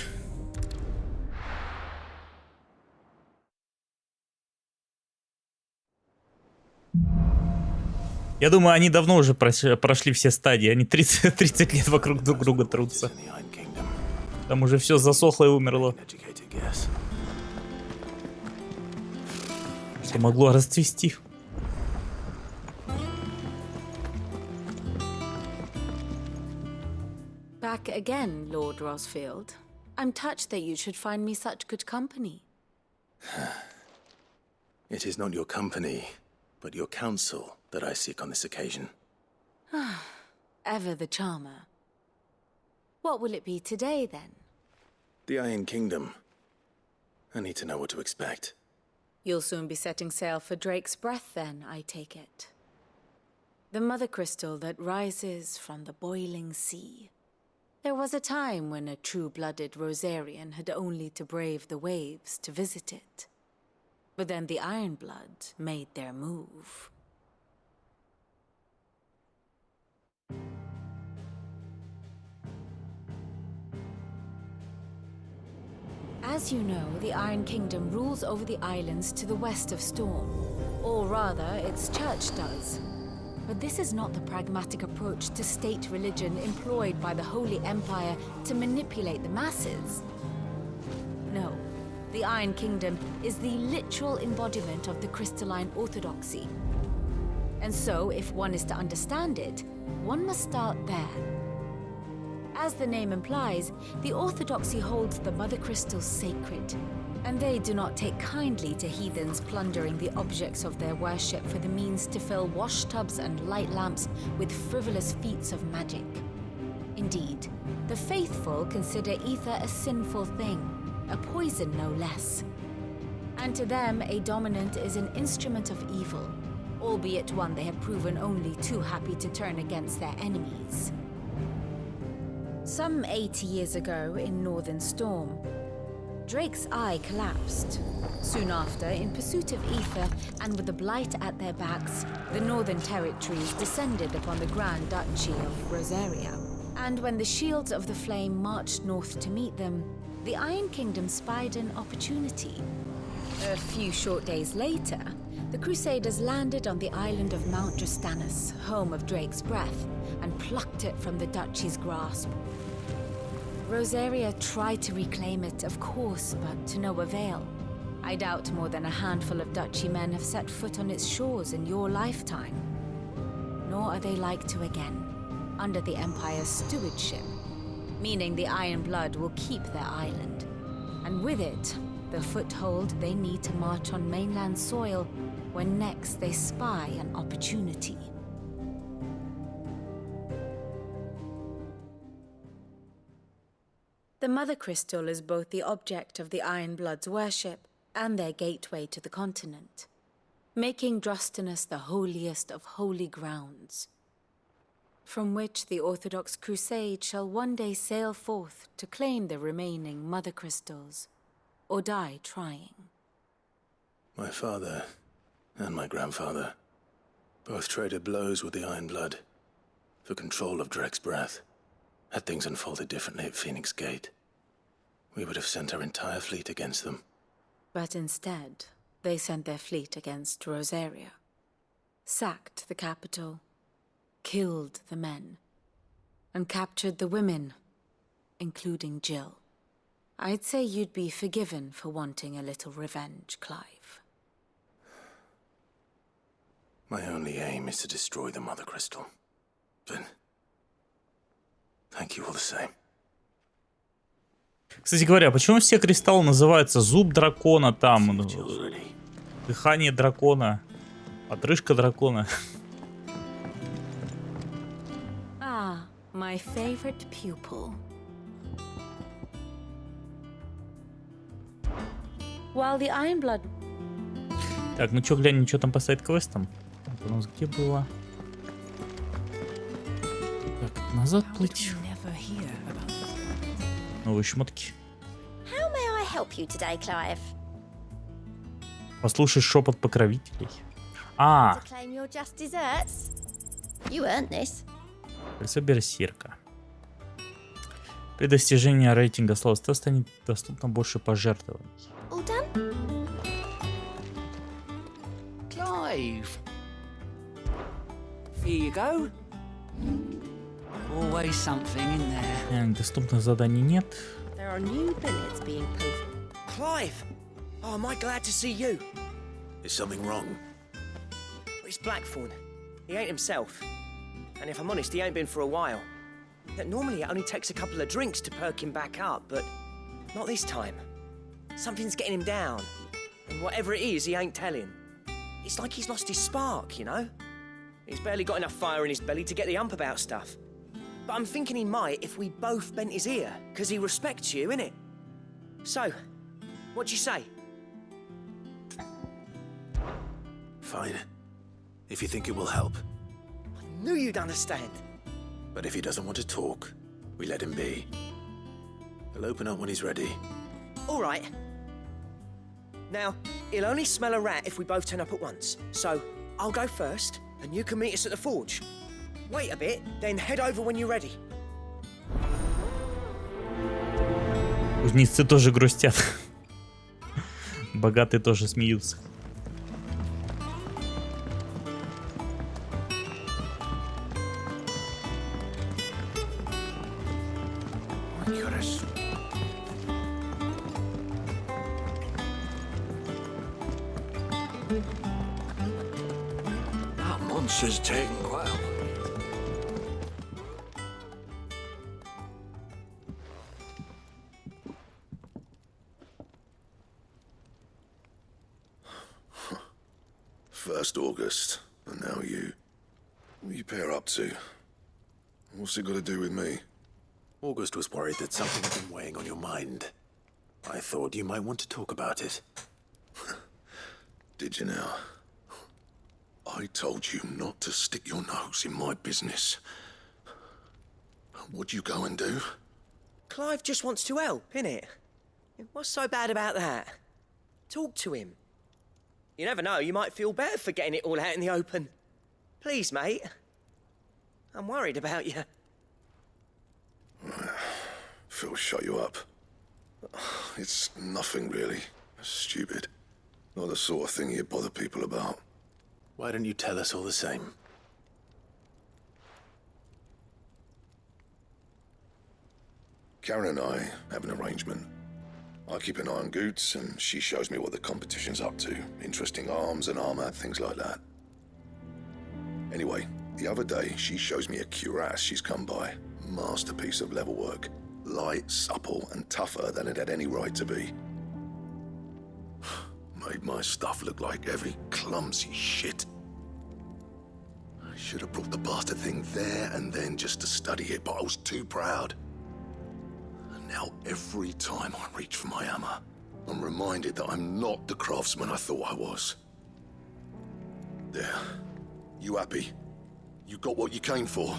Я думаю, они давно уже прошли все стадии. Они 30 лет вокруг друг друга трутся. Там уже все засохло и умерло. Что могло расцвести.
Back again, Lord Rosfield. I'm touched that you should find me such good company.
It is not your company, but your counsel that I seek on this occasion.
Ever the charmer. What will it be today, then?
The Iron Kingdom. I need to know what to expect.
You'll soon be setting sail for Drake's Breath, then, I take it. The mother crystal that rises from the boiling sea. There was a time when a true-blooded Rosarian had only to brave the waves to visit it. But then the Ironblood made their move. As you know, the Iron Kingdom rules over the islands to the west of Storm. Or rather, its church does. But this is not the pragmatic approach to state religion employed by the Holy Empire to manipulate the masses. No, the Iron Kingdom is the literal embodiment of the crystalline orthodoxy. And so, if one is to understand it, one must start there. As the name implies, the orthodoxy holds the mother crystals sacred, and they do not take kindly to heathens plundering the objects of their worship for the means to fill washtubs and light lamps with frivolous feats of magic. Indeed, the faithful consider ether a sinful thing, a poison no less. And to them, a dominant is an instrument of evil, albeit one they have proven only too happy to turn against their enemies. Some 80 years ago, in Northern Storm, Drake's eye collapsed. Soon after, in pursuit of ether and with the blight at their backs, the Northern Territories descended upon the Grand Duchy of Rosaria. And when the Shields of the Flame marched north to meet them, the Iron Kingdom spied an opportunity. A few short days later, the Crusaders landed on the island of Mount Drastanus, home of Drake's Breath, and plucked it from the Duchy's grasp. Rosaria tried to reclaim it, of course, but to no avail. I doubt more than a handful of Duchy men have set foot on its shores in your lifetime. Nor are they like to again, under the Empire's stewardship, meaning the Iron Blood will keep their island, and with it, the foothold they need to march on mainland soil when next they spy an opportunity. The Mother Crystal is both the object of the Iron Blood's worship and their gateway to the continent, making Drastanus the holiest of holy grounds, from which the Orthodox Crusade shall one day sail forth to claim the remaining Mother Crystals, or die trying.
My father and my grandfather both traded blows with the Iron Blood for control of Drake's Breath. Had things unfolded differently at Phoenix Gate, we would have sent our entire fleet against them.
But instead, they sent their fleet against Rosaria, sacked the capital, killed the men, and captured the women, including Jill. I'd say you'd be forgiven for wanting a little revenge, Clive.
My only aim is to destroy the Mother Crystal. But thank you all the same.
Кстати говоря, почему все кристаллы называются зуб дракона, там, дыхание дракона, отрыжка дракона?
Ah, my favorite pupil. While the Ironblood...
Так, ну чё, глянем, что там по сайд-квестам. У нас где было? Так, назад плыть. Новые шмотки.
How may I help you today, Clive?
Послушай шепот покровителей. А,
To claim your just desserts? You earned this.
кольцо берсерка. При достижении рейтинга слова станет доступно больше пожертвований.
All done?
Clive. Here you go. Always something in there.
Доступных заданий нет.
There are new billets being posted.
Clive! Oh, am I glad to see you?
Is something wrong?
It's Blackthorn. He ain't himself. And if I'm honest, he ain't been for a while. Normally it only takes a couple of drinks to perk him back up, but not this time. Something's getting him down. And whatever it is, he ain't telling. It's like he's lost his spark, you know? He's barely got enough fire in his belly to get the ump about stuff. But I'm thinking he might if we both bent his ear, because he respects you, innit? So, what do you say?
Fine. If you think it will help.
I knew you'd understand.
But if he doesn't want to talk, we let him be. He'll open up when he's ready.
All right. Now, he'll only smell a rat if we both turn up at once. So, I'll go first, and you can meet us at the forge. Wait a bit, then head over when you're ready.
Кузнецы тоже грустят. Богатые тоже смеются.
That monster's taken quite a...
First August, and now you. What are you pair up to? What's it got to do with me?
August was worried that something had been weighing on your mind. I thought you might want to talk about it.
Did you now? I told you not to stick your nose in my business. What'd you go and do?
Clive just wants to help, innit? What's so bad about that? Talk to him. You never know, you might feel better for getting it all out in the open. Please, mate. I'm worried about you.
Phil shut you up. It's nothing really. Stupid. Not the sort of thing you bother people about.
Why don't you tell us all the same?
Karen and I have an arrangement. I keep an eye on Goots, and she shows me what the competition's up to. Interesting arms and armor, things like that. Anyway, the other day, she shows me a cuirass she's come by. Masterpiece of level work. Light, supple, and tougher than it had any right to be. Made my stuff look like heavy, clumsy shit. I should have brought the bastard thing there and then just to study it, but I was too proud. And now every time I reach for my hammer, I'm reminded that I'm not the craftsman I thought I was. There. You happy? You got what you came for.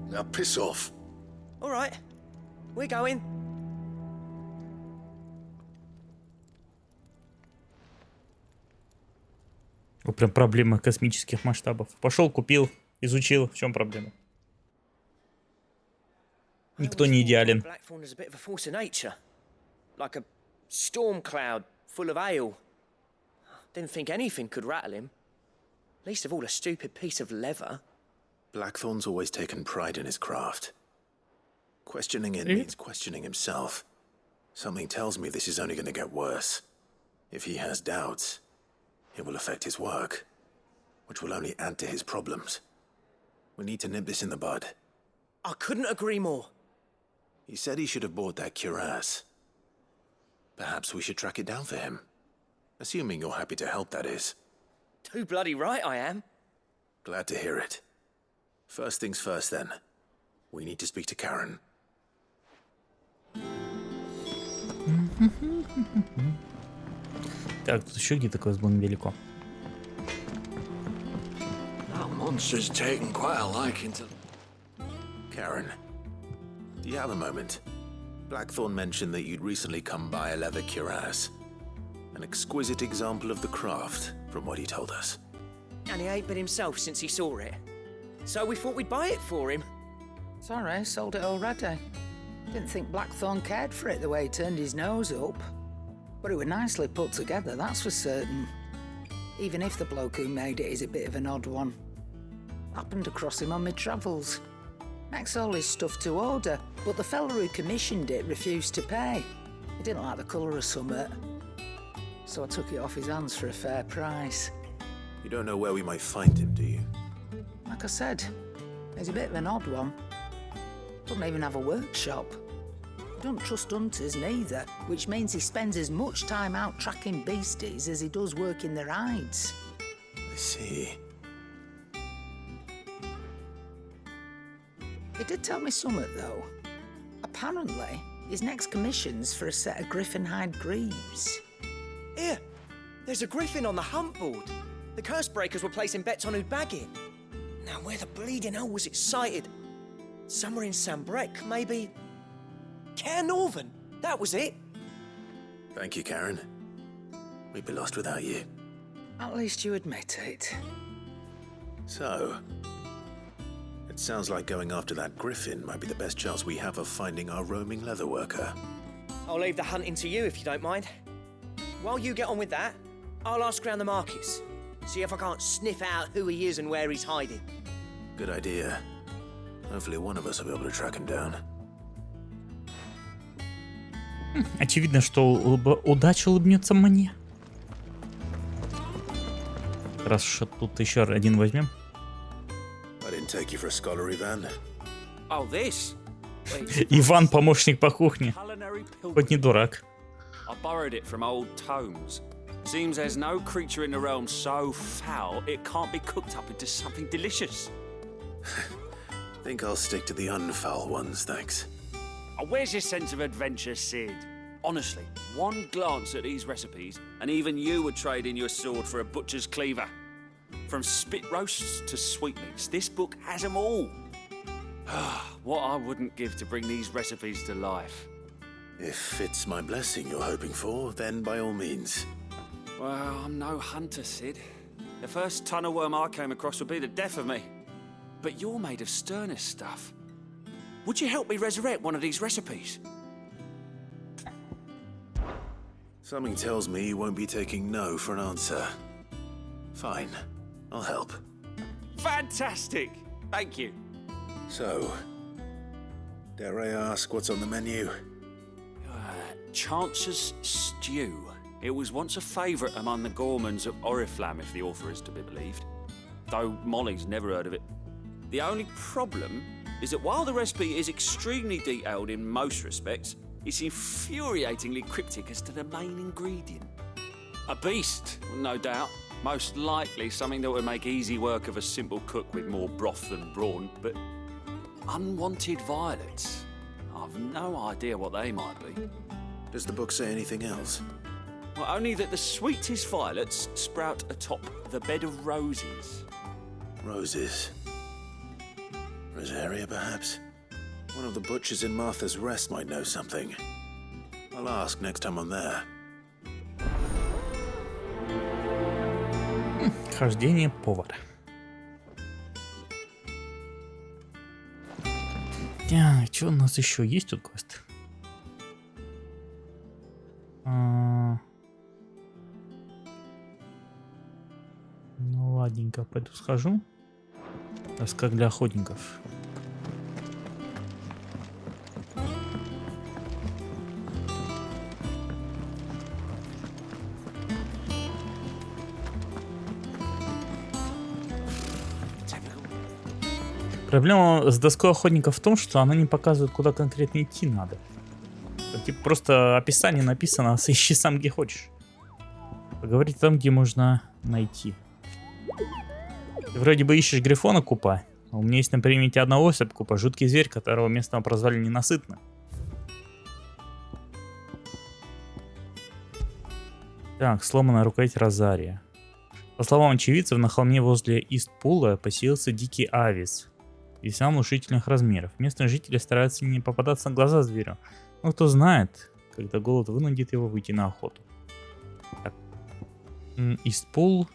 Now piss off.
All right. We're going.
О, прям проблема космических масштабов. Пошел, купил, изучил. В чем проблема? Никто не идеален.
Blackthorn is a bit of a force of nature. Like a storm cloud full of ale. Didn't think anything could rattle him. Least of all a stupid piece of leather.
Blackthorn's always taken pride in his craft. Questioning it means questioning himself. Something tells me this is only going to get worse. If he has doubts, it will affect his work. which will only add to his problems. We need to nip this in the bud.
I couldn't agree more.
He said he should have bought that cuirass. Perhaps we should track it down for him. Assuming you're happy to help, that is.
Too bloody right I am.
Glad to hear it. First things first, then. We need to speak to Karen.
Так, тут еще где-то квест был недалеко.
That monster's taken quite a liking to...
Karen, do you have a moment? Blackthorn mentioned that you'd recently come by a leather cuirass. An exquisite example of the craft, from what he told us.
And he ain't been himself since he saw it. So we thought we'd buy it for him.
Sorry, sold it already. Didn't think Blackthorn cared for it the way he turned his nose up. But it was nicely put together, that's for certain. Even if the bloke who made it is a bit of an odd one. Happened across him on my travels. Makes all his stuff to order, but the fella who commissioned it refused to pay. He didn't like the colour of summit. So I took it off his hands for a fair price.
You don't know where we might find him, do you?
Like I said, he's a bit of an odd one. Doesn't even have a workshop. Don't trust hunters neither, which means he spends as much time out tracking beasties as he does working their hides.
I see.
He did tell me something, though. Apparently, his next commission's for a set of griffin hide greaves.
Here, there's a griffin on the hunt board. The curse breakers were placing bets on who'd bag it. Now, where the bleeding hell was it sighted? Somewhere in Sambrec, maybe... Care Northern, that was it.
Thank you, Karen. We'd be lost without you.
At least you admit it.
So, it sounds like going after that griffin might be the best chance we have of finding our roaming leatherworker.
I'll leave the hunting to you if you don't mind. While you get on with that, I'll ask around the markets. See if I can't sniff out who he is and where he's hiding.
Good idea. Hopefully one of us will be able to track him down.
Очевидно, что удача улыбнется мне. Раз уж тут еще один возьмем.
I didn't take you for a scholar, Ivan.
Oh, this?
Иван, помощник по кухне. Хоть не дурак.
I borrowed it from old tomes. Seems there's no creature in the realm so foul it can't be cooked up into something delicious.
Think I'll stick to the unfoul ones, thanks.
Oh, where's your sense of adventure, Sid? Honestly, one glance at these recipes, and even you would trade in your sword for a butcher's cleaver. From spit roasts to sweetmeats, this book has them all. What I wouldn't give to bring these recipes to life.
If it's my blessing you're hoping for, then by all means.
Well, I'm no hunter, Sid. The first tunnel worm I came across would be the death of me. But you're made of sterner stuff. Would you help me resurrect one of these recipes?
Something tells me you won't be taking no for an answer. Fine, I'll help.
Fantastic! Thank you.
So, dare I ask what's on the menu?
Chance's Stew. It was once a favourite among the gourmands of Oriflamme, if the author is to be believed. Though Molly's never heard of it. The only problem is that while the recipe is extremely detailed in most respects, it's infuriatingly cryptic as to the main ingredient. A beast, no doubt. Most likely something that would make easy work of a simple cook with more broth than brawn, but unwanted violets. I've no idea what they might be.
Does the book say anything else?
Well, only that the sweetest violets sprout atop the bed of roses.
Roses. Rosaria, perhaps? One of the butchers in Martha's Rest might know something. I'll ask next time I'm there.
Прохождение повара. Так, что у нас еще есть тут квест? Ну ладненько, пойду схожу. Раз как для охотников. Проблема с доской охотника в том, что она не показывает, куда конкретно идти надо. Типа просто описание написано, а ищи сам где хочешь. Поговорить там, где можно найти. Ты вроде бы ищешь грифона купа. А у меня есть на примете одного особь купа, жуткий зверь, которого местного прозвали ненасытно. Так, сломанная рукоять Розария. По словам очевидцев, на холме возле Истпула поселился дикий авис. Весьма внушительных размеров. Местные жители стараются не попадаться на глаза зверю. Но кто знает, когда голод вынудит его выйти на охоту. Так. Истпул.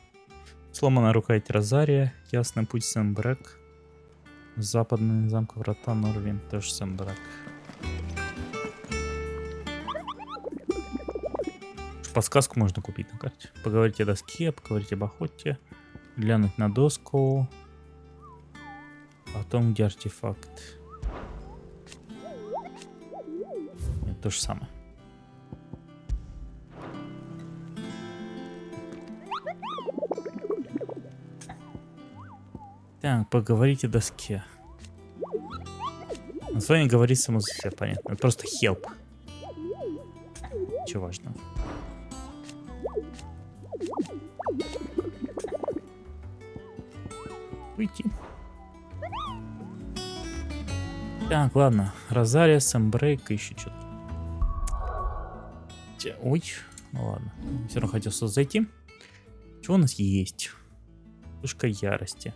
Сломанная рукоять Розария. Ясный путь Сэмбрек. Западный замка врата Норвин. Тоже Сэмбрек. Подсказку можно купить на карте. Поговорить о доске, поговорить об охоте. Глянуть на доску. Потом где артефакт. Это то же самое. Так, поговорить о доске. Название говорит само за себя, понятно. Это просто help. Ничего важного. Уйти. Так, ладно. Розария, Сэмбрейк и еще что-то. Ой, ну ладно. Все равно хотел сюда зайти. Что у нас есть? Вспышка ярости.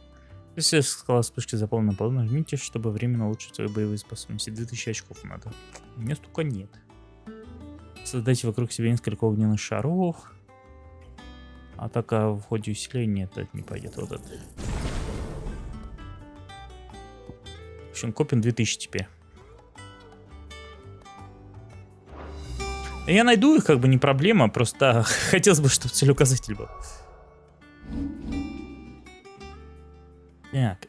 Если скала вспышки заполнена полно, нажмите, чтобы временно улучшить свои боевые способности. 2000 очков надо. У меня столько нет. Создайте вокруг себя несколько огненных шаров. Атака в ходе усиления, это не пойдет. Вот это. В общем, копим 2000 теперь. Я найду их, как бы не проблема, просто хотелось бы, чтобы целеуказатель был. Так.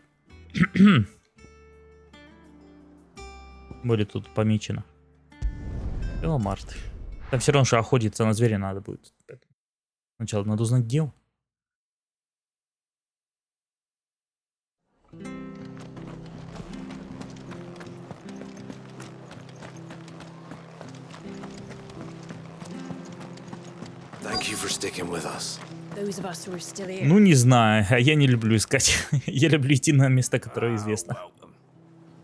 Более тут помечено. Март. Там все равно, что охотиться на зверя надо будет. Сначала надо узнать, где он. Ну, не знаю, а я не люблю искать. Я люблю идти на место, которое известно.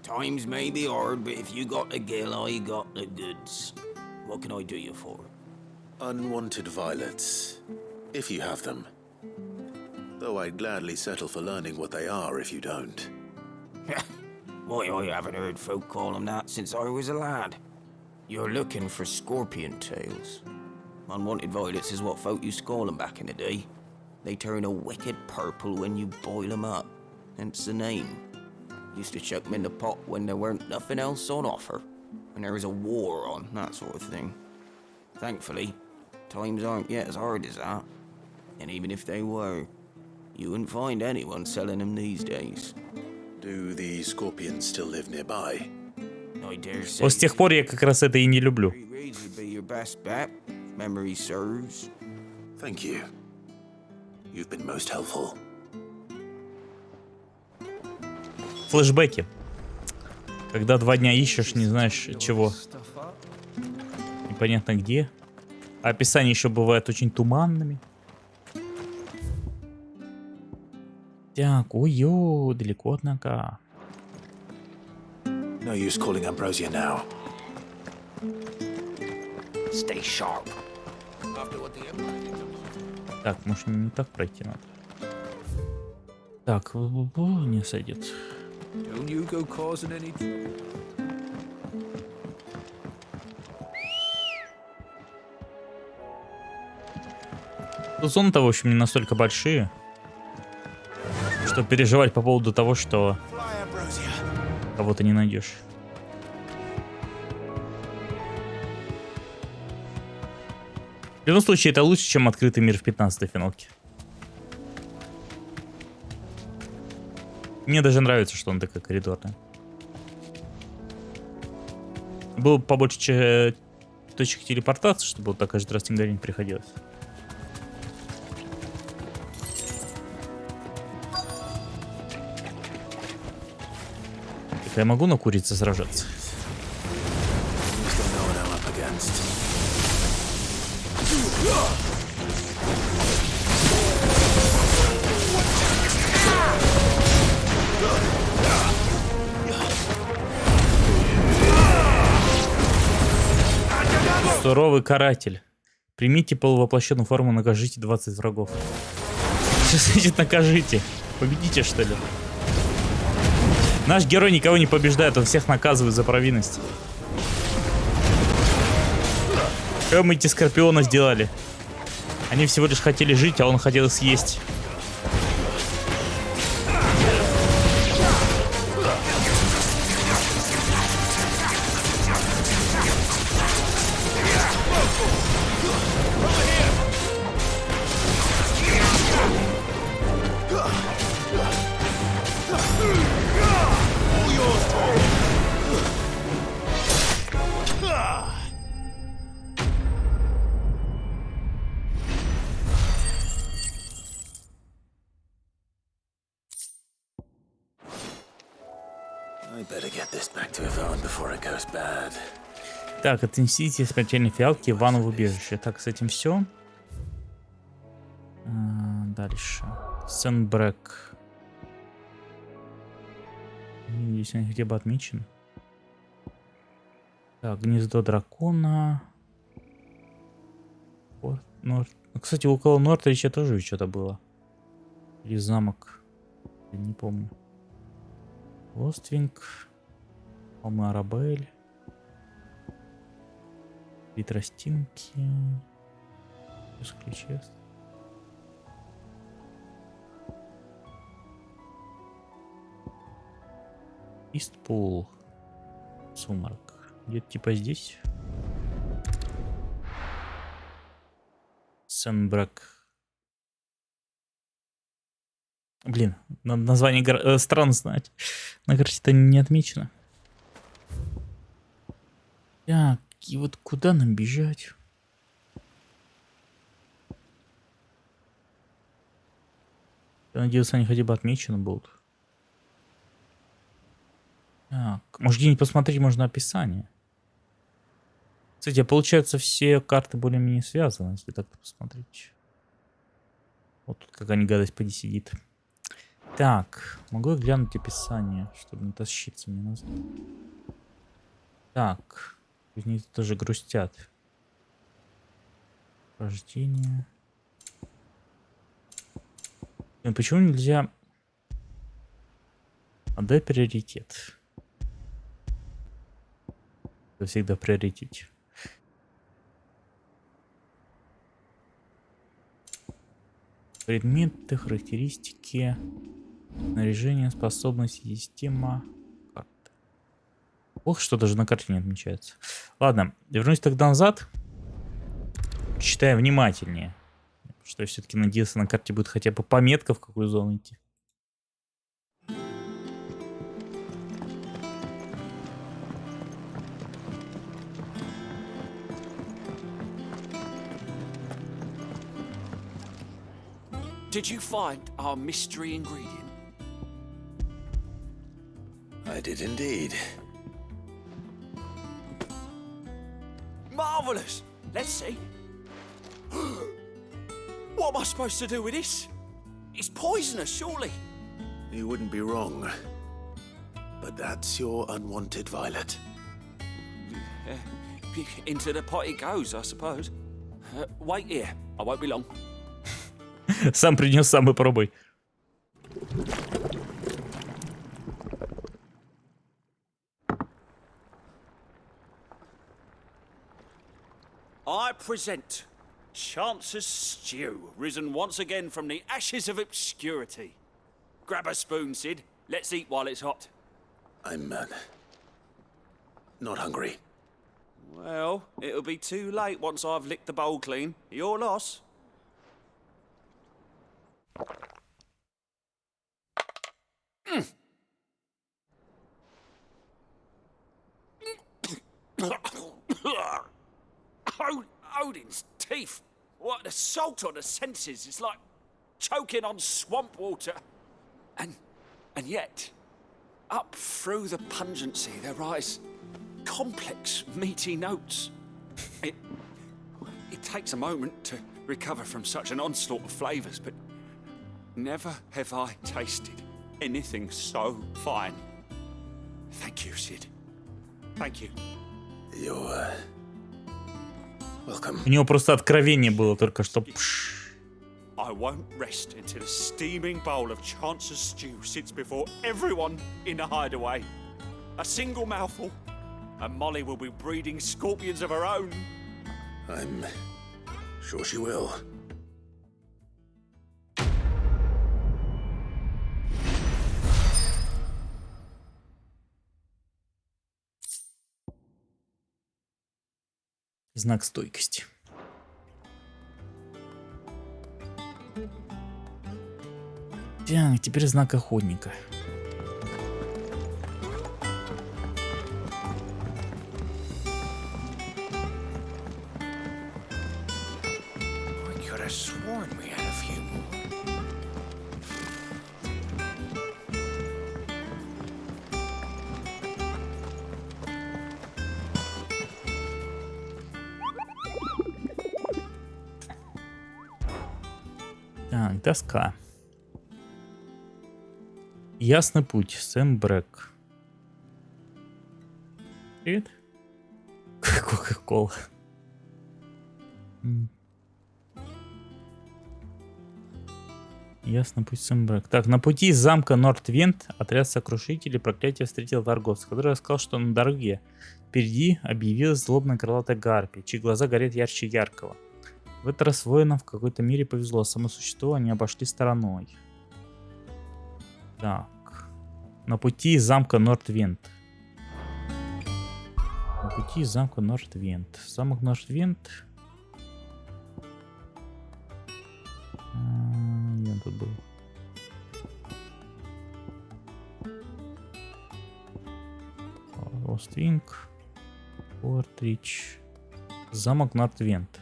Times may be hard, but if you got the gill, I got the goods. What can I do you for?
Unwanted violets, if you have them. Though I'd gladly settle for learning what they are if you don't.
Why, I haven't heard folk call them that since I was a lad. You're looking for scorpion tails. Unwanted violets is what folk used to call them back in the day. They turn a wicked purple when you boil them up, hence the name. Used to chuck them in the pot when there weren't nothing else on offer, when there was a war on, that sort of thing. Thankfully, times aren't yet as hard as that. And even if they were, you wouldn't find anyone selling them these days.
Do the scorpions still live nearby?
I dare say.
Вот с тех пор я как раз это и не люблю.
Memory serves.
Thank you. You've been most helpful.
Флэшбэки. Когда 2 дня ищешь, не знаешь чего. Непонятно где. А описания еще бывают очень туманными. Так, ой-ё, далеко однако.
No use calling Ambrosia now.
Stay sharp.
Так, может не так пройти надо. Так, не сойдет.
Don't you go causing any...
Тут зоны-то, в общем, не настолько большие, что переживать по поводу того, что кого-то не найдешь. В любом случае, это лучше, чем открытый мир в 15-й финалке. Мне даже нравится, что он такая коридорная. Было бы побольше точек телепортации, чтобы вот так каждый раз никогда не приходилось. Я могу на курице сражаться? Суровый каратель. Примите полувоплощенную форму, накажите 20 врагов. Что значит накажите? Победите, что ли? Наш герой никого не побеждает, он всех наказывает за провинность. Что мы эти скорпиона сделали? Они всего лишь хотели жить, а он хотел их съесть. Так, отнесите смертельной фиалки Ивану в убежище. Так, с этим все. Дальше. Сенбрек. Здесь они хотя бы отмечены. Так, гнездо дракона. Норт. Кстати, около Нортрича тоже что-то было. Или замок. Я не помню. Лоствинг. Холмы Арабель. Вид тростинки. Чест. Истпул. Сумрак. Где-то типа здесь. Сенбрек. Блин, надо название стран знать. На карте это не отмечено. Так, и вот куда нам бежать? Я надеюсь, они хотя бы отмечены будут. Так, может где-нибудь посмотреть можно описание. Кстати, получается, все карты более-менее связаны, если так-то посмотреть. Вот тут какая-нибудь гадость поди сидит. Так, могу я глянуть описание, чтобы не тащиться мне назад. Так, они тоже грустят. Прохождение. Почему нельзя... Отдай приоритет. Это всегда в приоритете. Предметы, характеристики, снаряжение, способности, система, карта. Ох, что даже на карте не отмечается. Ладно, вернусь тогда назад. Читаю внимательнее. Что я все-таки надеялся, на карте будет хотя бы пометка, в какую зону идти.
Did you find our mystery ingredient?
I did indeed.
Marvelous! Let's see. What am I supposed to do with this? It's poisonous, surely.
You wouldn't be wrong. But that's your unwanted violet.
Into the pot it goes, I suppose. Wait here. I won't be long.
Сам принес, сам и пробуй.
I present Chance's stew, risen once again from the ashes of obscurity. Grab a spoon, Sid. Let's eat while it's hot.
I'm not hungry.
Well, it'll be too late once I've licked the bowl clean. Your loss. Odin's teeth. What an assault on the senses. It's like choking on swamp water. And yet, Up through the pungency, there rise complex, meaty notes. It takes a moment to recover from such an onslaught of flavors, but never have I tasted anything so fine. Thank you, Sid. Thank you.
You're welcome.
У него просто откровение было только что.
I won't rest until a steaming bowl of Chance's stew sits before everyone in the hideaway. A single mouthful, and Molly will be breeding scorpions of her own.
I'm sure she will.
Знак стойкости. Так, теперь знак охотника. Так, доска. Ясный путь. Сэм Брэк. Привет. Кока-кола. Ясный путь Сэм Брэк. Так, на пути из замка Нортвенд отряд сокрушителей проклятия встретил торговца, который рассказал, что на дороге впереди объявилась злобная крылатая гарпия, чьи глаза горят ярче яркого. В этот раз воинам в какой-то мере повезло, само существо они обошли стороной. Так. На пути из замка Нортвенд. На пути из замка Нортвенд. Замок Нортвенд. Где он тут был? Роствинг. Портрич. Замок Нортвенд.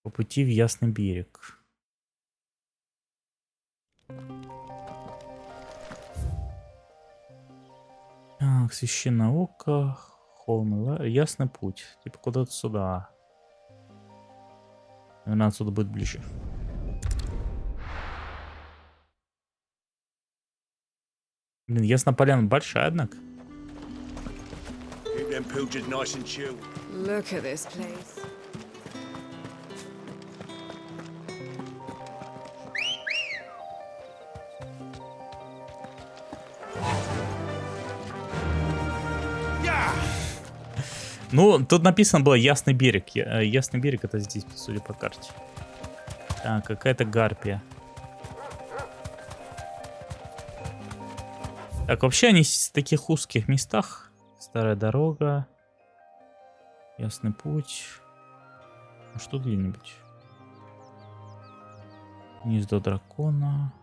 По пути в Ясный берег. Так, священное око. Холм, Ясный путь. Типа куда-то сюда. Наверное, отсюда будет ближе. Блин, Ясная Поляна большая, однако.
Look at this place.
Ну, тут написано было Ясный берег. Ясный берег это здесь, судя по карте. Так, какая-то гарпия. Так, вообще они в таких узких местах. Старая дорога. Ясный путь. А что где-нибудь? Гнездо дракона.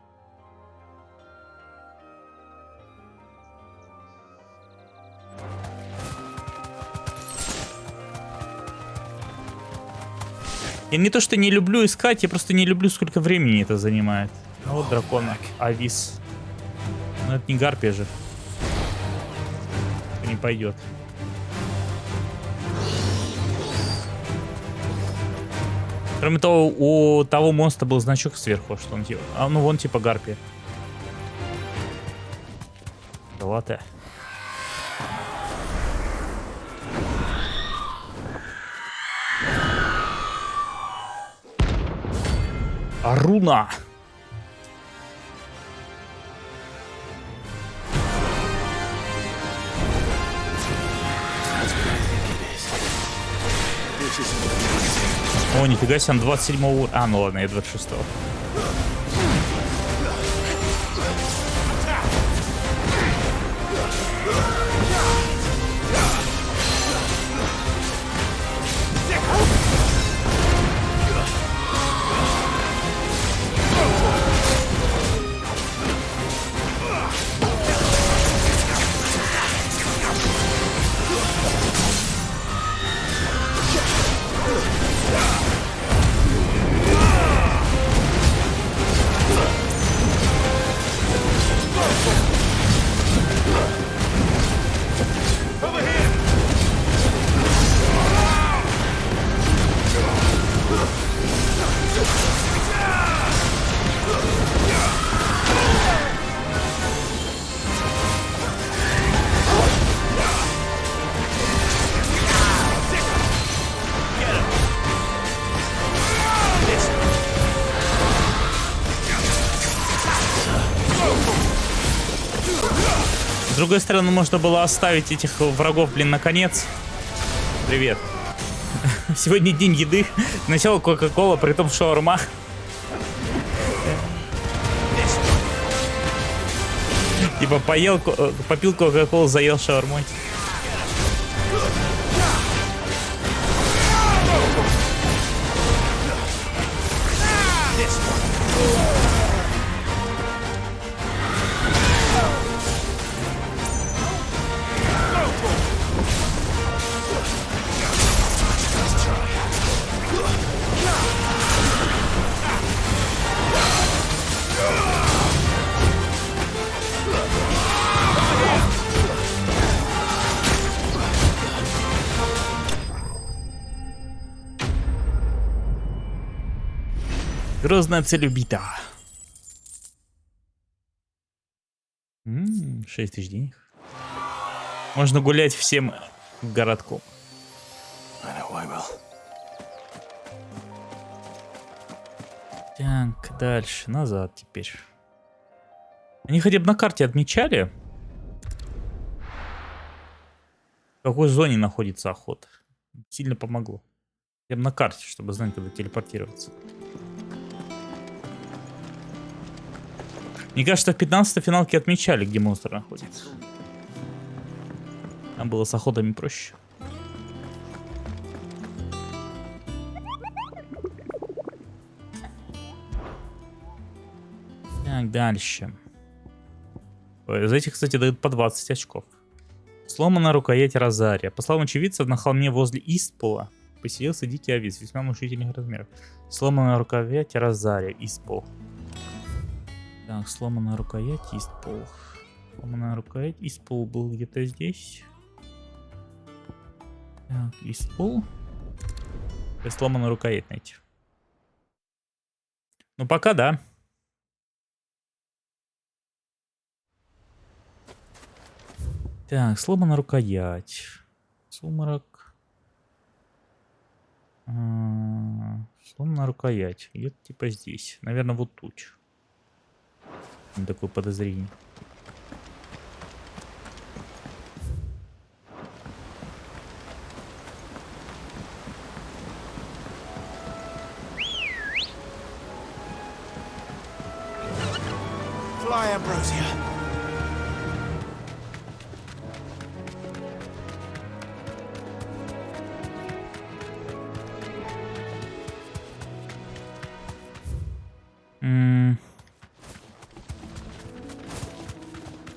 Я не то что не люблю искать, я просто не люблю, сколько времени это занимает. Ну вот дракон, Авис. Но это не гарпия же. Не пойдет. Кроме того, у того монстра был значок сверху, что он типа... А, ну вон типа гарпия. Крылатая. Аруна! О, нифига себе, он 27 уровня. А, ну ладно, я 26-го. С другой стороны, можно было оставить этих врагов, блин, наконец. Привет. Сегодня день еды. Сначала кока-кола, при том шаурма. Типа попил кока-колу, заел шаурмой. Грозная цель убита. 6 тысяч денег. Можно гулять всем городком. Так, дальше, назад теперь. Они хотя бы на карте отмечали, в какой зоне находится охота. Сильно помогло. Хотя бы на карте, чтобы знать, куда телепортироваться. Мне кажется, в 15-й финалке отмечали, где монстр находится. Там было с охотами проще. Так, дальше. Ой, за этих, кстати, дают по 20 очков. Сломана рукоять Розария. По словам очевидцев, на холме возле Истпола поселился дикий овец весьма внушительных размеров. Сломана рукоять Розария. Истпол. Так, сломанная рукоять, Истпол. Сломанная рукоять, Истпол был где-то здесь. Так, Истпол. И сломанную рукоять найти. Ну, пока да. Так, сломанная рукоять. Сумрак. Сломанная рукоять. Где-то типа здесь. Наверное, вот тут. Такое подозрение.
Fly, Ambrosia.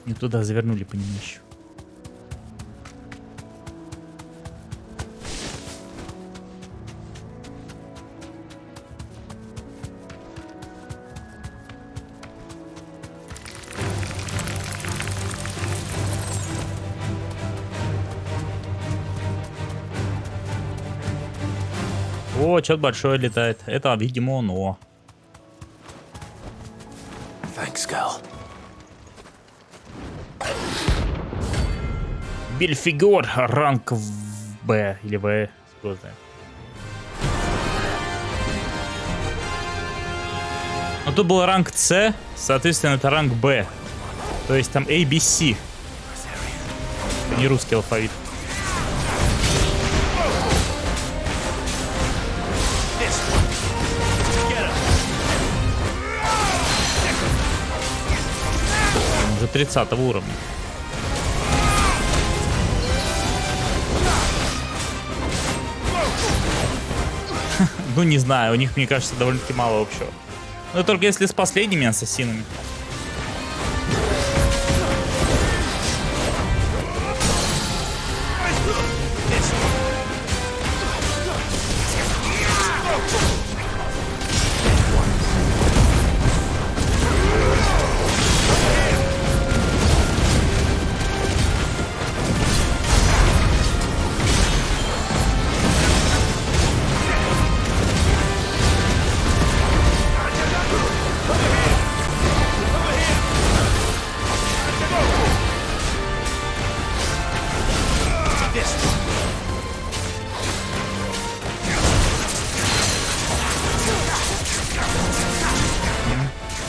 Не туда завернули по нему еще. О, что-то большое летает. Это, видимо, оно.
Thanks, girl.
Бельфигор, ранг в Б или В. Но тут был ранг С, соответственно, это ранг Б. То есть там A, B, C. Не русский алфавит. Уже 30 уровня. Ну, не знаю, у них, мне кажется, довольно-таки мало общего. Но только если с последними ассасинами.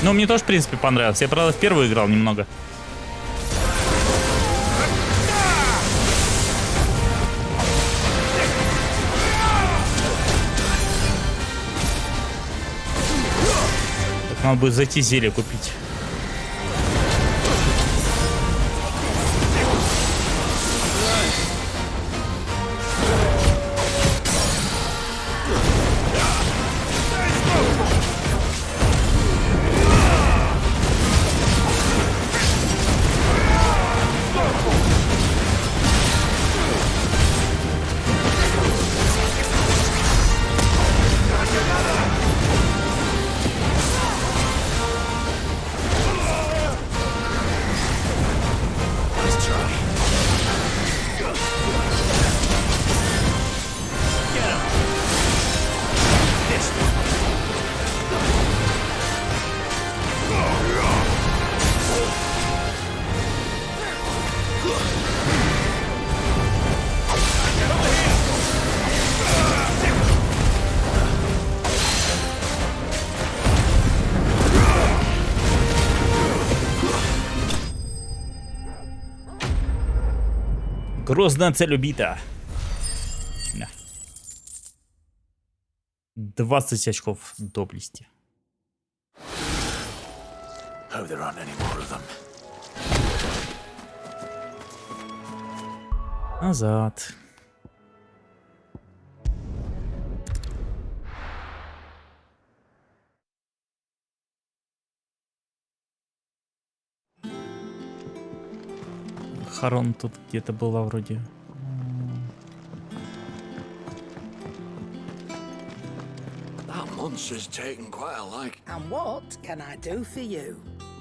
Ну, мне тоже, в принципе, понравилось. Я, правда, в первую играл немного. Надо будет зайти зелье купить. Грозная цель убита. Да. 20 очков доблести. Назад. Харон тут где-то была вроде.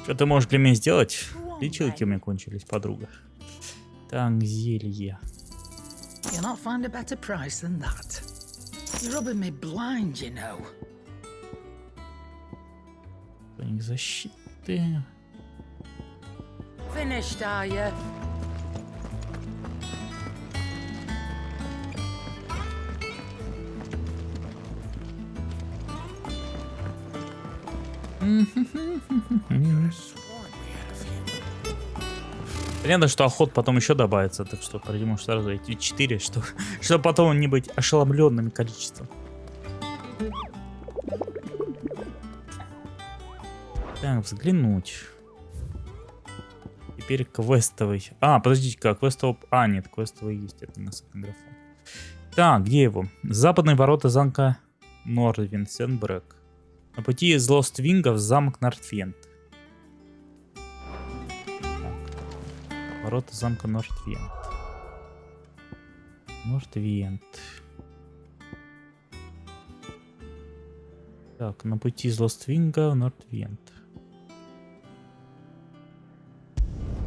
Что ты можешь для меня сделать? Лечилки у меня кончились, подруга. Так, зелье. Тоник защиты.
Finished, are you?
Понятно, что охот потом еще добавится, так что пройдем сразу эти 4, чтобы потом не быть ошеломленным количеством. Так, взглянуть. Теперь квестовый. А, подождите-ка, квестовый... А, нет, квестовый есть, это на графон. Так, где его? Западные ворота замка Нордвинсенбрек. На пути из Лоствинга в замок Нортвент. Ворота замка Нортвент. Нортвент. Так, на пути из Лоствинга в Нортвент.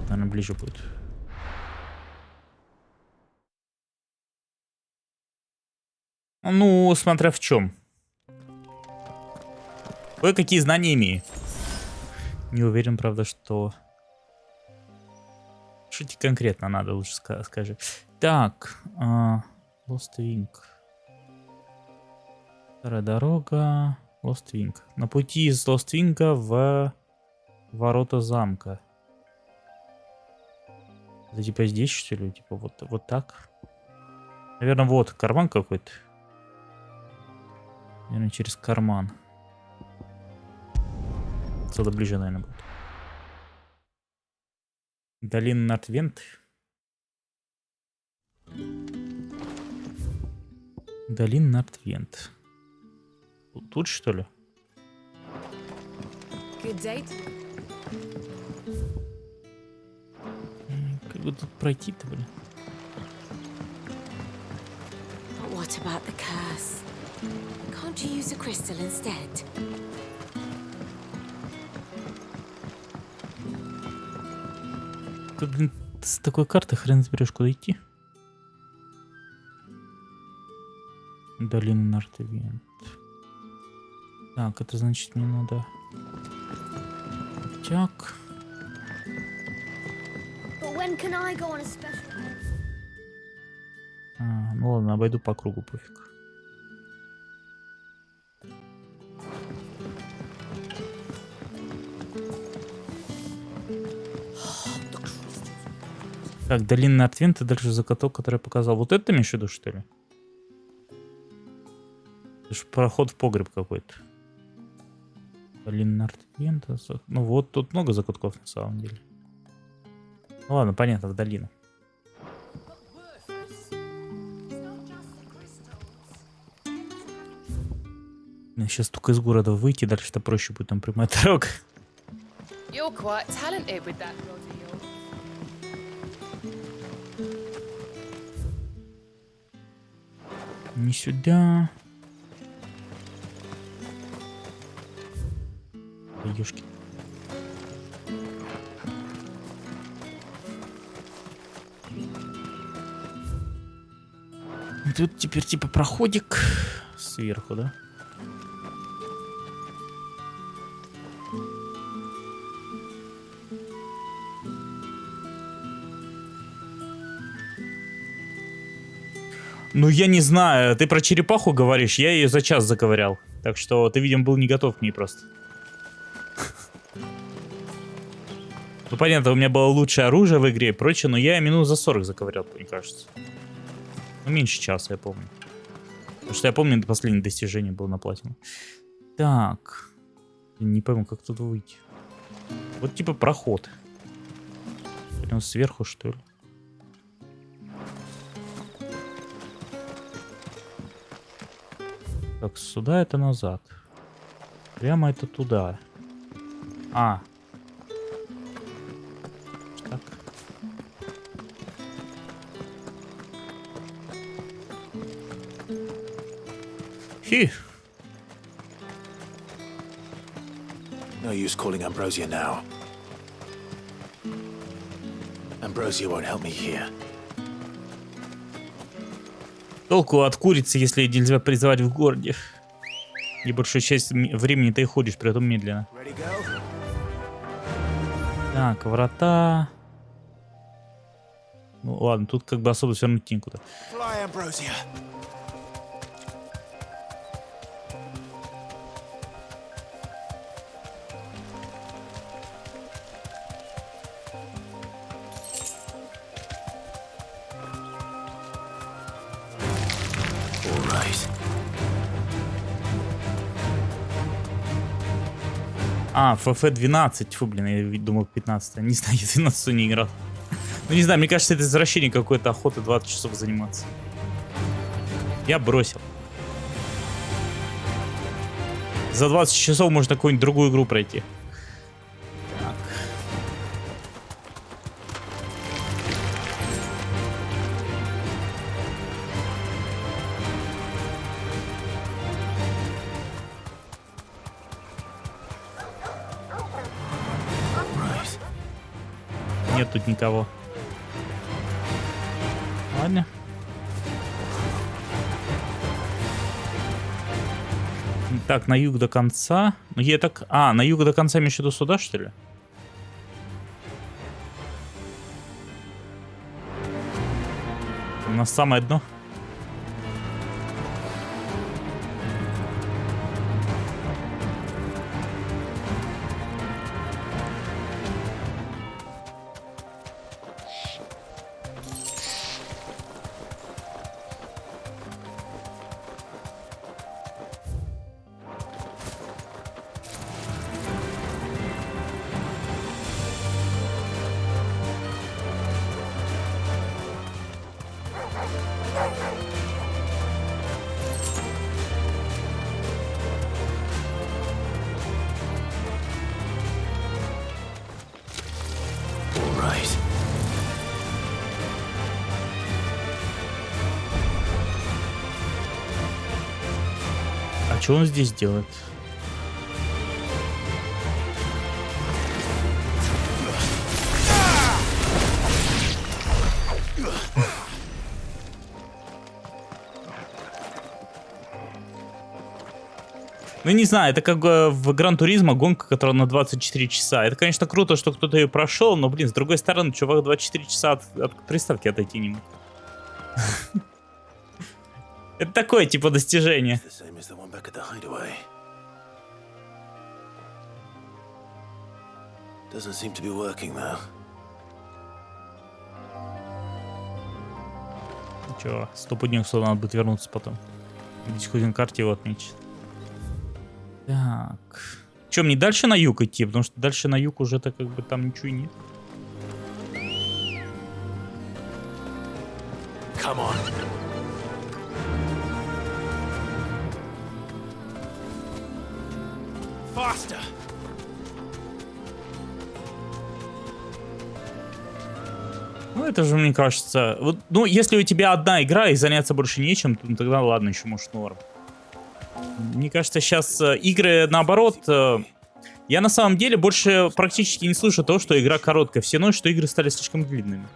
Наверное, ближе будет. Ну, смотря в чем. Кое-какие знания имею. Не уверен, правда, что... Что тебе конкретно надо, лучше скажи. Так, Lost Wing. Старая дорога. Lost Wing. На пути из Lost Wing в ворота замка. Это типа здесь, что ли? Типа вот так. Наверное, вот карман какой-то. Наверное, через карман. Отсюда ближе, наверное, будет. Долина Нортвент. Долина Нортвент. Тут, что ли? Как бы тут пройти-то, блин?
What about the curse? Can't you use a crystal instead?
Тут, блин, с такой карты хрен разберешь, куда идти. Долина Нортвент. Так, это значит мне надо... Так. Ну ладно, обойду по кругу, пофиг. Так, долина Нортвент, и дальше закаток, который я показал. Вот это ты имеешь в виду, что ли? Это же проход в погреб какой-то. Долина Нортвента. Ну вот, тут много закутков на самом деле. Ну ладно, понятно, в долину. Сейчас только из города выйти, дальше-то проще будет, там прямая дорога.
You're quite talented with that rod of yours.
Не сюда. Ёшки. Тут теперь типа проходик сверху, да? Ну, я не знаю, ты про черепаху говоришь, я ее за час заковырял. Так что ты, видимо, был не готов к ней просто. Ну, понятно, у меня было лучшее оружие в игре и прочее, но я минут за 40 заковырял, мне кажется. Ну, меньше часа, я помню. Потому что я помню, последнее достижение было на платину. Так. Не пойму, как тут выйти. Вот типа проход. Прям сверху, что ли? Так, сюда это назад. Прямо это туда. А. Так. Фи.
No use calling Ambrosia now. Ambrosia won't help me here.
Толку от курицы, если нельзя призывать в городе. И большую часть времени ты ходишь, при этом медленно. Так, врата. Ну ладно, тут как бы особо свернуть некуда. А, ФФ 12. Фу, блин, я думал 15. Не знаю, я 12 не играл. Ну, не знаю, мне кажется, это извращение какой-то, охоты 20 часов заниматься. Я бросил. За 20 часов можно какую-нибудь другую игру пройти. Так. Нет тут никого. Ладно. Так, на юг до конца. Ну, я так... А, на юг до конца имеешь в виду сюда, что ли? На самое дно. А что он здесь делает? Ну, не знаю, это как в Гран-туризмо гонка, которая на 24 часа. Это, конечно, круто, что кто-то ее прошел, но, блин, с другой стороны, чувак 24 часа от приставки отойти не мог. Это такое, типа, достижение. Чё, стопуднёк сюда надо будет вернуться потом. Здесь хоть на карте его отмечать. Так. Че, мне дальше на юг идти? Потому что дальше на юг уже-то как бы там ничего и нет.
Come on. Faster.
Ну, это же, мне кажется... Вот, ну, если у тебя одна игра и заняться больше нечем, то тогда ладно, еще может норм. Мне кажется, сейчас игры наоборот... я на самом деле больше практически не слышу того, что игра короткая. Все ноют, что игры стали слишком длинными.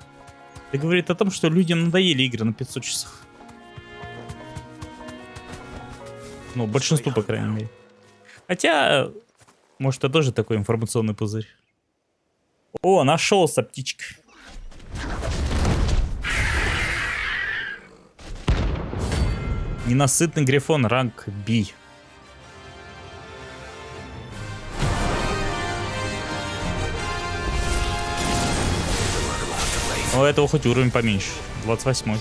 Это говорит о том, что людям надоели игры на 500 часов. Ну, большинству, по крайней мере. Хотя, может, это тоже такой информационный пузырь. О, нашелся, птичка. Ненасытный грифон, ранг B. У этого хоть уровень поменьше. 28-й.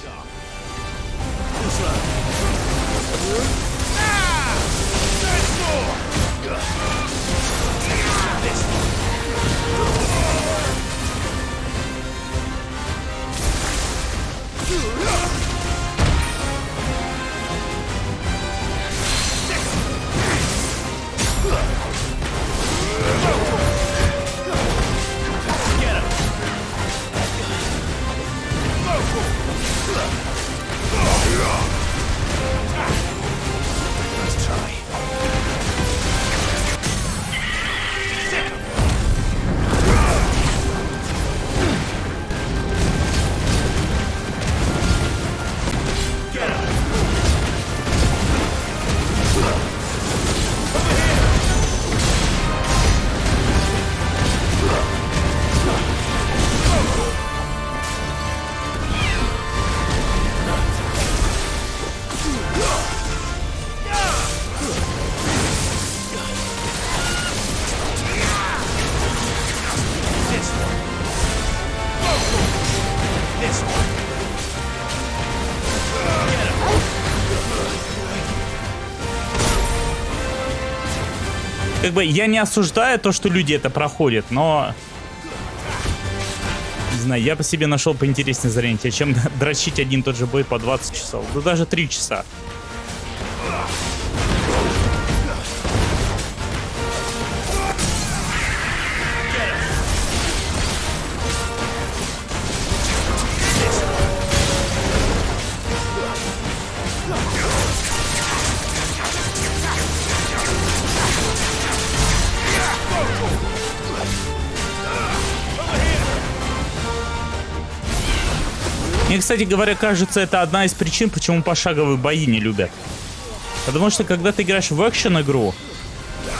Как бы я не осуждаю то, что люди это проходят, но... Не знаю, я по себе нашел поинтереснее занятие, чем дрочить один и тот же бой по 20 часов. Да даже 3 часа. Мне, кстати говоря, кажется, это одна из причин, почему пошаговые бои не любят. Потому что, когда ты играешь в экшен-игру,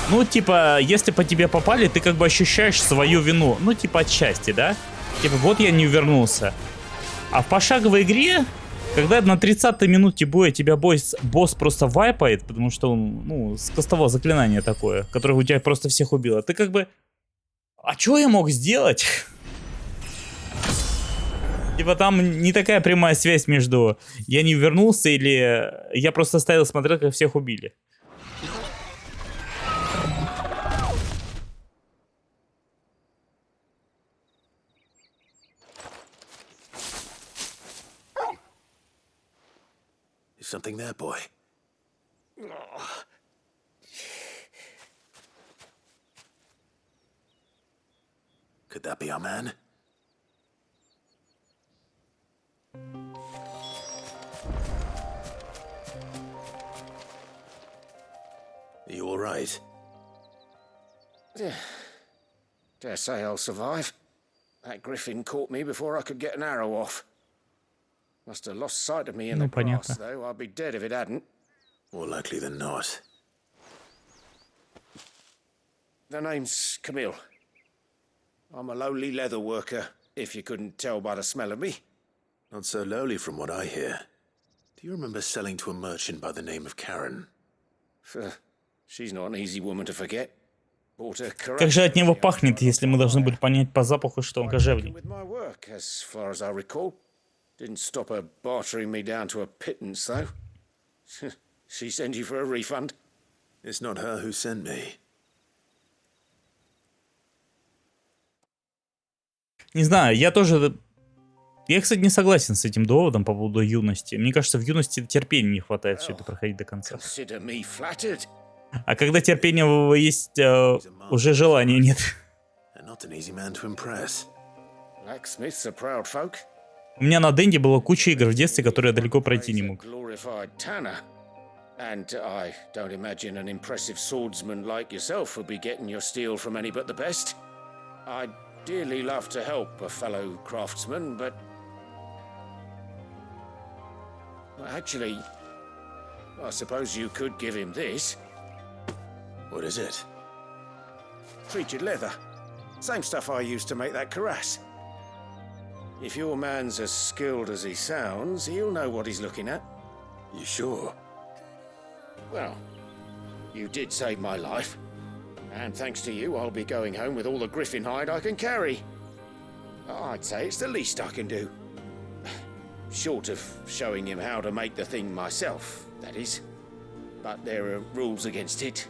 ну, типа, если по тебе попали, ты как бы ощущаешь свою вину. Ну, типа, отчасти, да? Типа, вот я не увернулся. А в пошаговой игре, когда на 30-й минуте боя тебя босс просто вайпает, потому что он, ну, с кастового заклинания такое, которое у тебя просто всех убило, ты как бы... А что я мог сделать? Типа там не такая прямая связь между я не вернулся или я просто стоял и смотрел, как всех убили.
Is something there, boy? Could that be our man? Are you all right?
Dare say I'll survive. That griffin caught me before I could get an arrow off. Must have lost sight of me in the grass, though. I'd be dead if it hadn't.
More likely than not.
The name's Camille. I'm a lowly leather worker, if you couldn't tell by the smell of me.
Not so lowly from what I hear. Do you remember selling to a merchant by the name of Karen?
She's not an easy woman to forget.
Как же от него пахнет, если мы должны были понять по запаху, что он кожевник?
Didn't stop her bartering me down to a pittance, though. She sent you for a refund?
It's not her who sent me.
Не знаю, я тоже... Я, кстати, не согласен с этим доводом по поводу юности. Мне кажется, в юности терпения не хватает все это проходить до конца. А когда терпение есть, уже желания нет. У меня на Денде было куча игр в детстве, которые я далеко пройти не мог.
And I don't imagine an impressive swordsman like yourself would be getting your steel from any but the best. I'd dearly love to help a fellow craftsman, but... Well, actually, I suppose you could give him this.
What is it?
Treated leather. Same stuff I used to make that cuirass. If your man's as skilled as he sounds, he'll know what he's looking at.
You sure?
Well, you did save my life. And thanks to you, I'll be going home with all the griffin hide I can carry. I'd say it's the least I can do. Short of showing him how to make the thing myself, that is. But there are rules against it.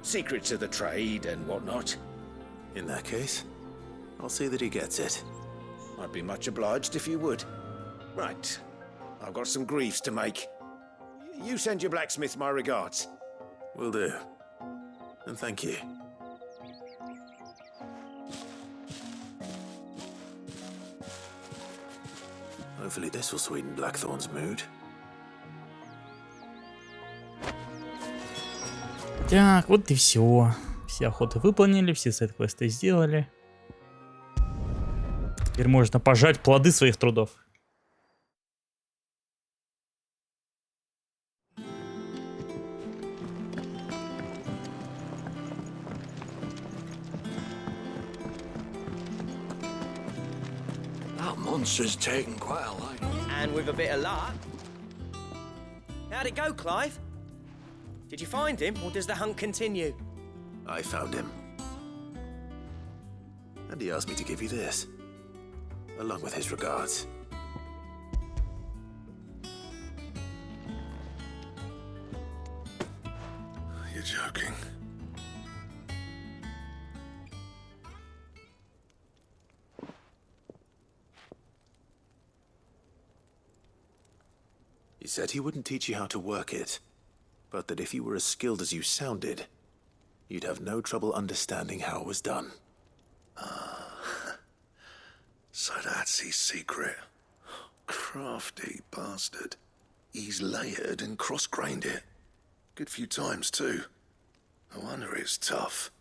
Secrets of the trade and whatnot.
In that case, I'll see that he gets it.
I'd be much obliged if you would. Right. I've got some greaves to make. You send your blacksmith my regards.
Will do. And thank you. Hopefully this will sweeten Blackthorn's mood.
Так, вот и все. Все охоты выполнили, все сайд-квесты сделали. Теперь можно пожать плоды своих трудов.
That monster's taken quite a life.
And with a bit of luck. How'd it go, Clive? Did you find him, or does the hunt continue?
I found him. And he asked me to give you this, along with his regards.
You're joking.
He said he wouldn't teach you how to work it, but that if you were as skilled as you sounded, you'd have no trouble understanding how it was done.
So that's his secret. Crafty bastard. He's layered and cross-grained it. Good few times, too. No wonder it's tough.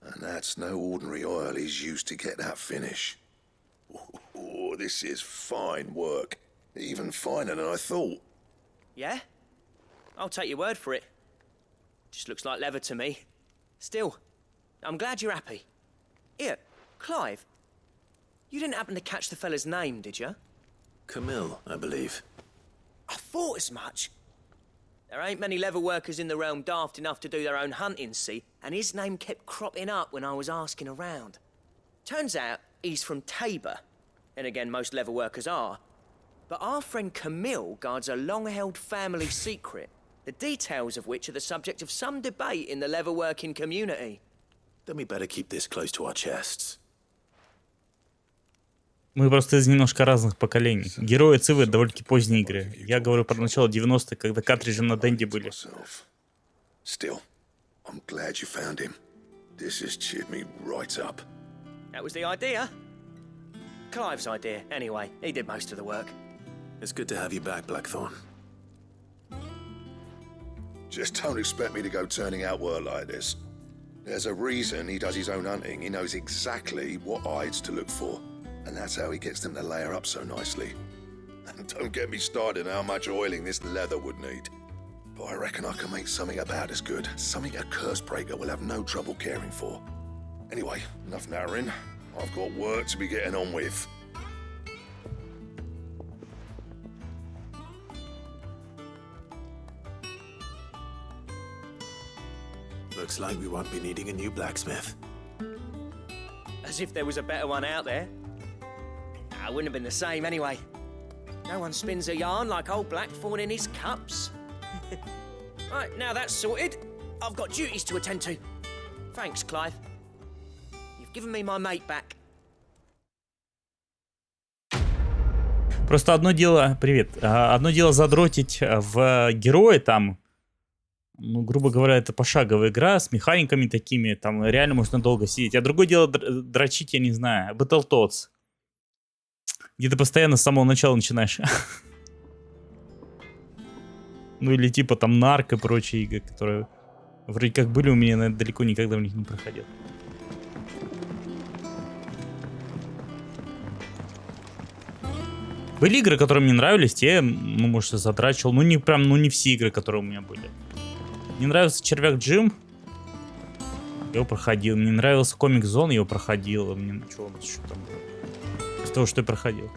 And that's no ordinary oil he's used to get that finish. Oh, this is fine work. Even finer than I thought.
Yeah? I'll take your word for it. Just looks like leather to me. Still, I'm glad you're happy. Here, Clive, you didn't happen to catch the fella's name, did you?
Camille, I believe.
I thought as much. There ain't many leather workers in the realm daft enough to do their own hunting, see, and his name kept cropping up when I was asking around. Turns out he's from Tabor, and again, most leather workers are. But our friend Camille guards a long-held family secret, the details of which are the subject of some debate in the leather-working community.
Then we better keep this close to our chests.
Мы просто из немножко разных поколений. Герои Цивы — довольно-таки поздние игры. Я говорю про начало 90-х, когда картриджи на Денде были.
Still, I'm glad you found him. This has cheered me right up.
That was the idea. Clive's idea, anyway. He did most of the work.
It's good to have you back, Blackthorn.
Just don't expect me to go turning out work like this. There's a reason he does his own hunting. He knows exactly what hides to look for. And that's how he gets them to layer up so nicely. And don't get me started on how much oiling this leather would need. But I reckon I can make something about as good. Something a Cursebreaker will have no trouble caring for. Anyway, enough narrowing. I've got work to be getting on with.
Looks like we won't be needing a new blacksmith.
As if there was a better one out there. It wouldn't have been the same anyway. No one spins a yarn like old Blackthorn in his cups. Right, now that's sorted, I've got duties to attend to. Thanks, Clive. You've given me my mate back.
Просто одно дело, привет, одно дело задротить в героя там, ну, грубо говоря, это пошаговая игра с механиками такими, там реально можно долго сидеть. А другое дело дрочить, я не знаю, Battletoads, где ты постоянно с самого начала начинаешь. Ну или типа там Нарк и прочие игры, которые вроде как были у меня, но далеко никогда в них не проходил. Были игры, которые мне нравились, те, ну, может, я задрачивал. Ну, не прям, ну, не все игры, которые у меня были. Мне нравился Червяк Джим. Я его проходил. Мне нравился Комик Зон, я его проходил. Мне, что у нас еще там было? Из того, что я проходил.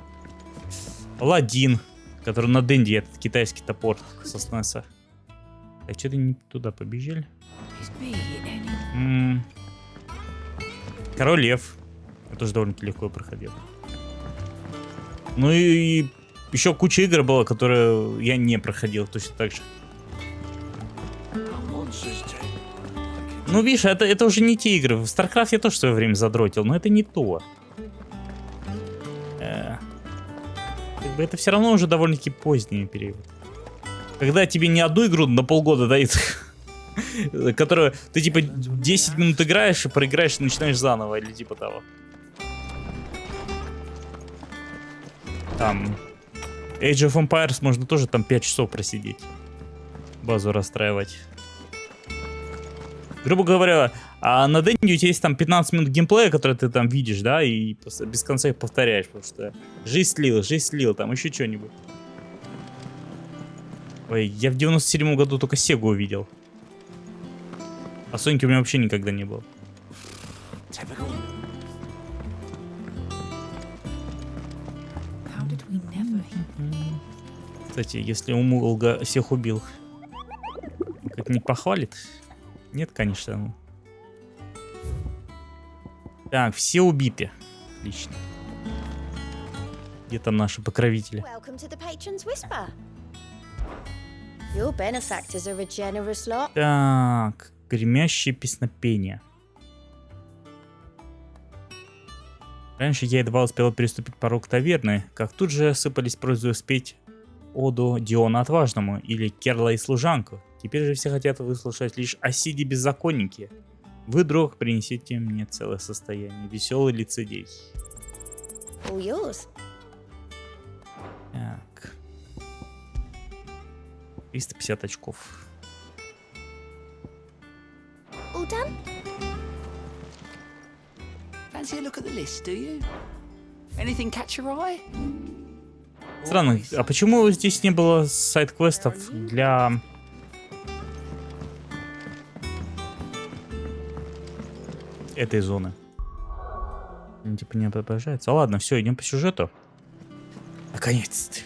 Аладдин, который на Денди, этот китайский топор со СНЕСа. А что-то не туда побежали? Король Лев. Я тоже довольно-таки легко проходил. Ну и еще куча игр было, которые я не проходил точно так же. Ну, видишь, это уже не те игры. В StarCraft я тоже в свое время задротил, но это не то. Как бы это все равно уже довольно-таки поздний период. Когда тебе не одну игру на полгода дают, которую ты типа 10 минут играешь и проиграешь и начинаешь заново, или типа того. Там Age of Empires можно тоже там 5 часов просидеть. Базу расстраивать. Грубо говоря, а на Денди у тебя есть там 15 минут геймплея, который ты там видишь, да, и без конца их повторяешь, потому что жизнь слил, там еще что-нибудь. Ой, я в 97 году только Сегу увидел. А Соньки у меня вообще никогда не было. Кстати, если Умулга всех убил, как не похвалит? Нет, конечно. Так, все убиты. Отлично. Где там наши покровители? Так, гремящее песнопение. Раньше я едва успела переступить порог таверны, как тут же сыпались просьбы спеть оду Диона Отважному или Керла и Служанку. Теперь же все хотят выслушать лишь о Сиде Беззаконнике. Вы, друг, принесите мне целое состояние. Веселый лицедей. Так. 350 очков.
Fancy a look at the list, do you? Anything catch your eye?
Странно, а почему здесь не было сайд-квестов для... этой зоны? Типа не отображается. Ладно, все, идем по сюжету. Наконец-то.